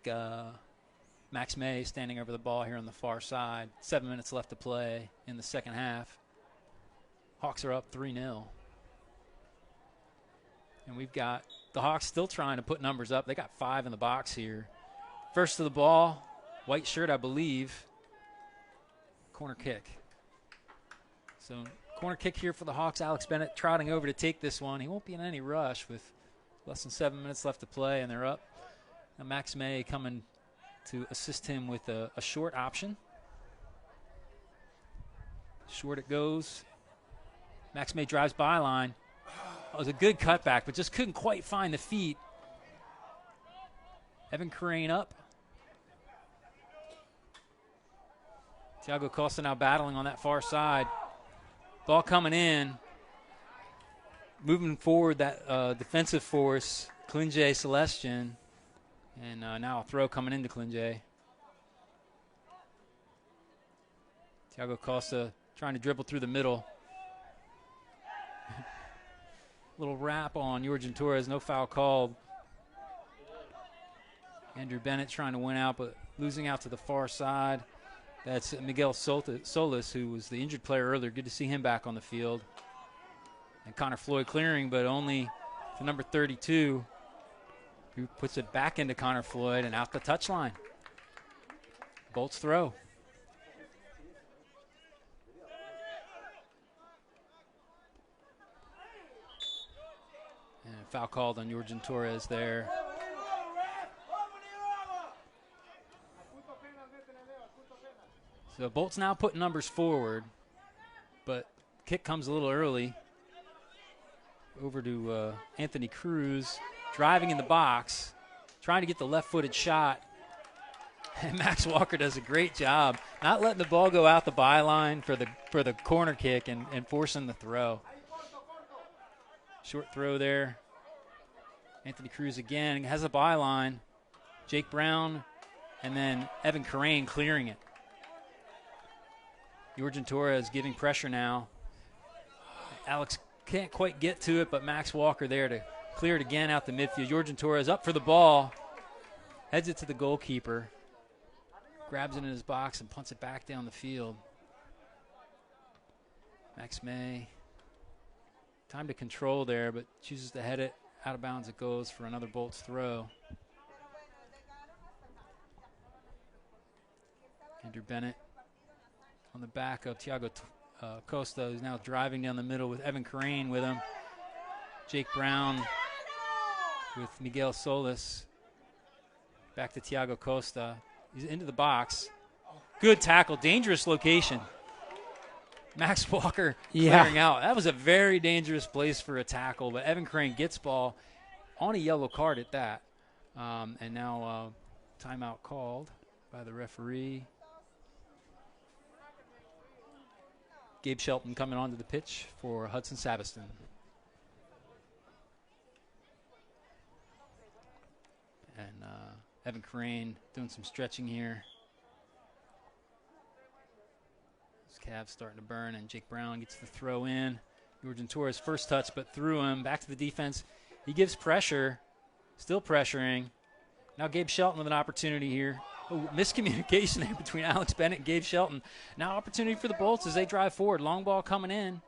Max May standing over the ball here on the far side. 7 minutes left to play in the second half. Hawks are up 3-0. And we've got the Hawks still trying to put numbers up. They got 5 in the box here. First to the ball, white shirt, I believe. Corner kick. So corner kick here for the Hawks. Alex Bennett trotting over to take this one. He won't be in any rush with less than 7 minutes left to play, and they're up. Now Max May coming to assist him with a short option. Short it goes. Max May drives byline. It was a good cutback, but just couldn't quite find the feet. Evan Crane up. Tiago Costa now battling on that far side. Ball coming in. Moving forward, that defensive force, Klinjay Celestian. And now a throw coming into Klinjay. Tiago Costa trying to dribble through the middle. Little wrap on Jorgen Torres, no foul called. Andrew Bennett trying to win out, but losing out to the far side. That's Miguel Solis, who was the injured player earlier. Good to see him back on the field. And Connor Floyd clearing, but only to number 32. who puts it back into Connor Floyd and out the touchline. Bolts throw. And a foul called on Georgian Torres there. So Bolts now put numbers forward, but kick comes a little early. Over to Anthony Cruz, driving in the box, trying to get the left-footed shot. And Max Walker does a great job not letting the ball go out the byline for the corner kick and forcing the throw. Short throw there. Anthony Cruz again has a byline. Jake Brown and then Evan Carane clearing it. Georgian Torres giving pressure now. Alex can't quite get to it, but Max Walker there to clear it again out the midfield. Georgian Torres up for the ball. Heads it to the goalkeeper. Grabs it in his box and punts it back down the field. Max May. Time to control there, but chooses to head it. Out of bounds it goes for another Bolts throw. Andrew Bennett on the back of Thiago Costa, who's now driving down the middle with Evan Carane with him. Jake Brown with Miguel Solis. Back to Thiago Costa. He's into the box. Good tackle, dangerous location. Max Walker clearing out. That was a very dangerous place for a tackle, but Evan Carane gets ball on a yellow card at that. And now timeout called by the referee. Gabe Shelton coming onto the pitch for Hudson Savaston. And Evan Carane doing some stretching here. His calves starting to burn, and Jake Brown gets the throw in. Georgian Torres first touch, but through him. Back to the defense. He gives pressure, still pressuring. Now Gabe Shelton with an opportunity here. Oh, miscommunication there between Alex Bennett and Gabe Shelton. Now opportunity for the Bolts as they drive forward. Long ball coming in.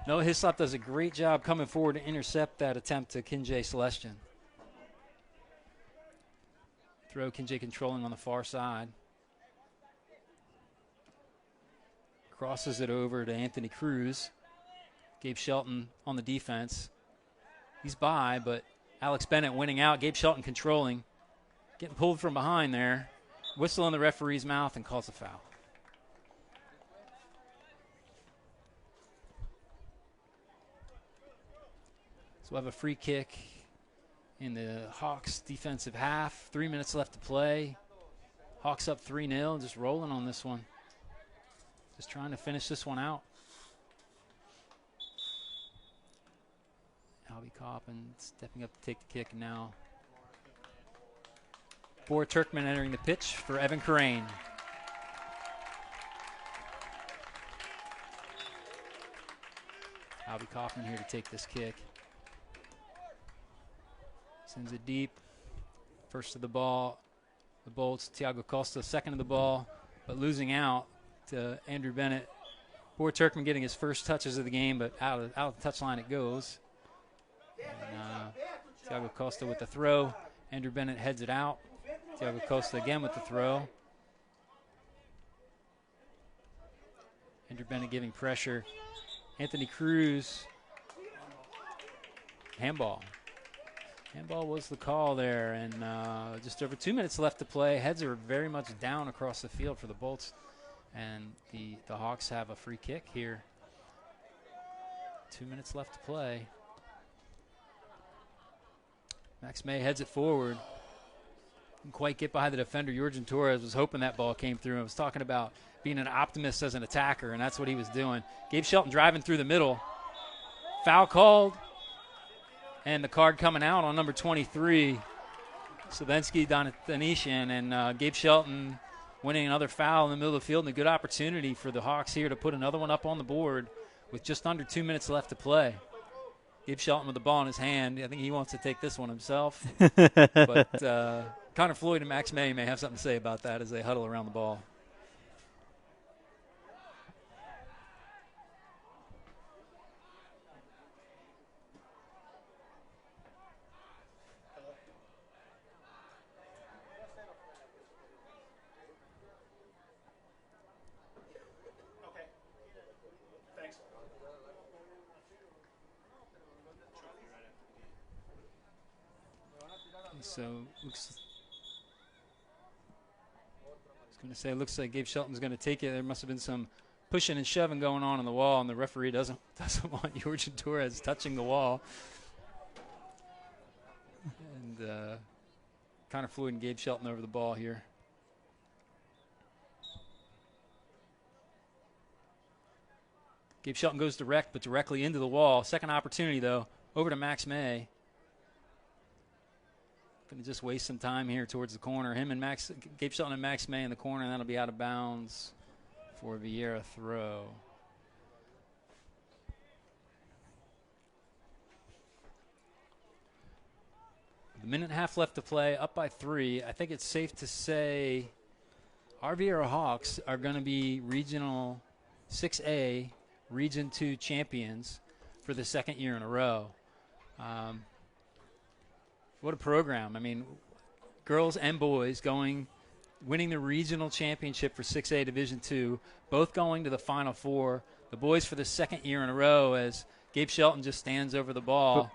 Noah Hislop does a great job coming forward to intercept that attempt to Kinjay Celestian. Throw, Kinjay controlling on the far side. Crosses it over to Anthony Cruz. Gabe Shelton on the defense. He's by, but Alex Bennett winning out. Gabe Shelton controlling. Getting pulled from behind there. Whistle in the referee's mouth and calls a foul. So we'll have a free kick in the Hawks defensive half. 3 minutes left to play. Hawks up 3-0, just rolling on this one. Just trying to finish this one out. Albie Coppin stepping up to take the kick now. Boer Turkman entering the pitch for Evan Carane. Albie Kaufman here to take this kick. Sends it deep. First to the ball, the Bolts. Thiago Costa second to the ball, but losing out to Andrew Bennett. Boer Turkman getting his first touches of the game, but out of the touchline it goes. And, Thiago Costa with the throw. Andrew Bennett heads it out. Thiago Costa again with the throw. Andrew Bennett giving pressure. Anthony Cruz. Handball. Handball was the call there, and just over 2 minutes left to play. Heads are very much down across the field for the Bolts, and the Hawks have a free kick here. 2 minutes left to play. Max May heads it forward. Didn't quite get behind the defender. Georgian Torres was hoping that ball came through. I was talking about being an optimist as an attacker, and that's what he was doing. Gabe Shelton driving through the middle. Foul called. And the card coming out on number 23, Slovensky Donathanesian, and Gabe Shelton winning another foul in the middle of the field, and a good opportunity for the Hawks here to put another one up on the board with just under 2 minutes left to play. Gabe Shelton with the ball in his hand. I think he wants to take this one himself. But Connor Floyd and Max May have something to say about that as they huddle around the ball. So looks like Gabe Shelton's going to take it. There must have been some pushing and shoving going on the wall, and the referee doesn't want Georgian Torres touching the wall. And Connor Floyd and Gabe Shelton over the ball here. Gabe Shelton goes direct, but directly into the wall. Second opportunity, though, over to Max May. Going to just waste some time here towards the corner. Gabe Shelton and Max May in the corner, and that'll be out of bounds for a Viera throw. A minute and a half left to play, up by 3. I think it's safe to say our Viera Hawks are going to be Regional 6A, Region 2 champions for the second year in a row. What a program. I mean, girls and boys winning the regional championship for 6A Division II, both going to the Final Four. The boys for the second year in a row as Gabe Shelton just stands over the ball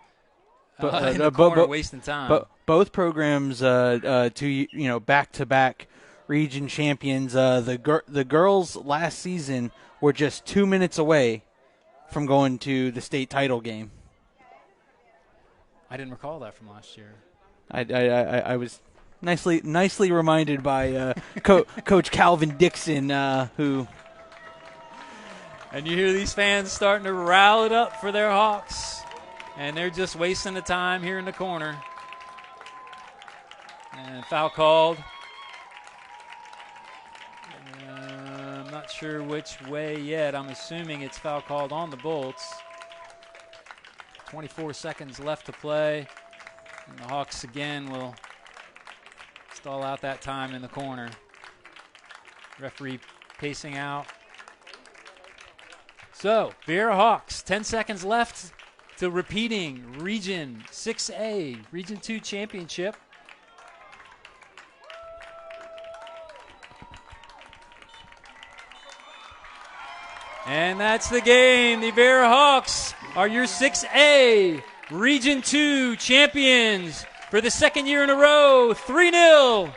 in the corner wasting time. Both programs back-to-back region champions. The girls last season were just 2 minutes away from going to the state title game. I didn't recall that from last year. I was nicely reminded by Coach Calvin Dixon, who. And you hear these fans starting to rile it up for their Hawks, and they're just wasting the time here in the corner. And foul called. I'm not sure which way yet. I'm assuming it's foul called on the Bolts. 24 seconds left to play. And the Hawks again will stall out that time in the corner. Referee pacing out. So, Viera Hawks, 10 seconds left to repeating Region 6A, Region 2 championship. And that's the game. The Viera Hawks are your 6A Region 2 champions for the second year in a row, 3-0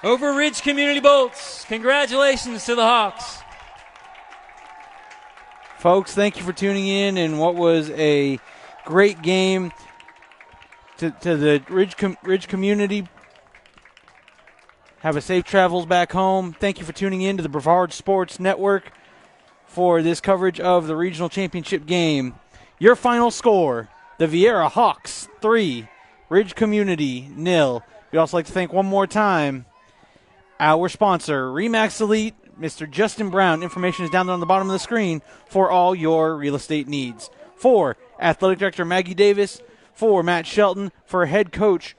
over Ridge Community Bolts. Congratulations to the Hawks. Folks, thank you for tuning in what was a great game to the Ridge community. Have a safe travels back home. Thank you for tuning in to the Brevard Sports Network for this coverage of the regional championship game. Your final score, the Viera Hawks 3, Ridge Community 0. We'd also like to thank one more time our sponsor, RE/MAX Elite, Mr. Justin Brown. Information is down there on the bottom of the screen for all your real estate needs. For Athletic Director Maggie Davis, for Matt Shelton, for Head Coach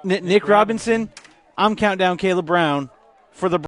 Nick Robinson, I'm Countdown Caleb Brown for the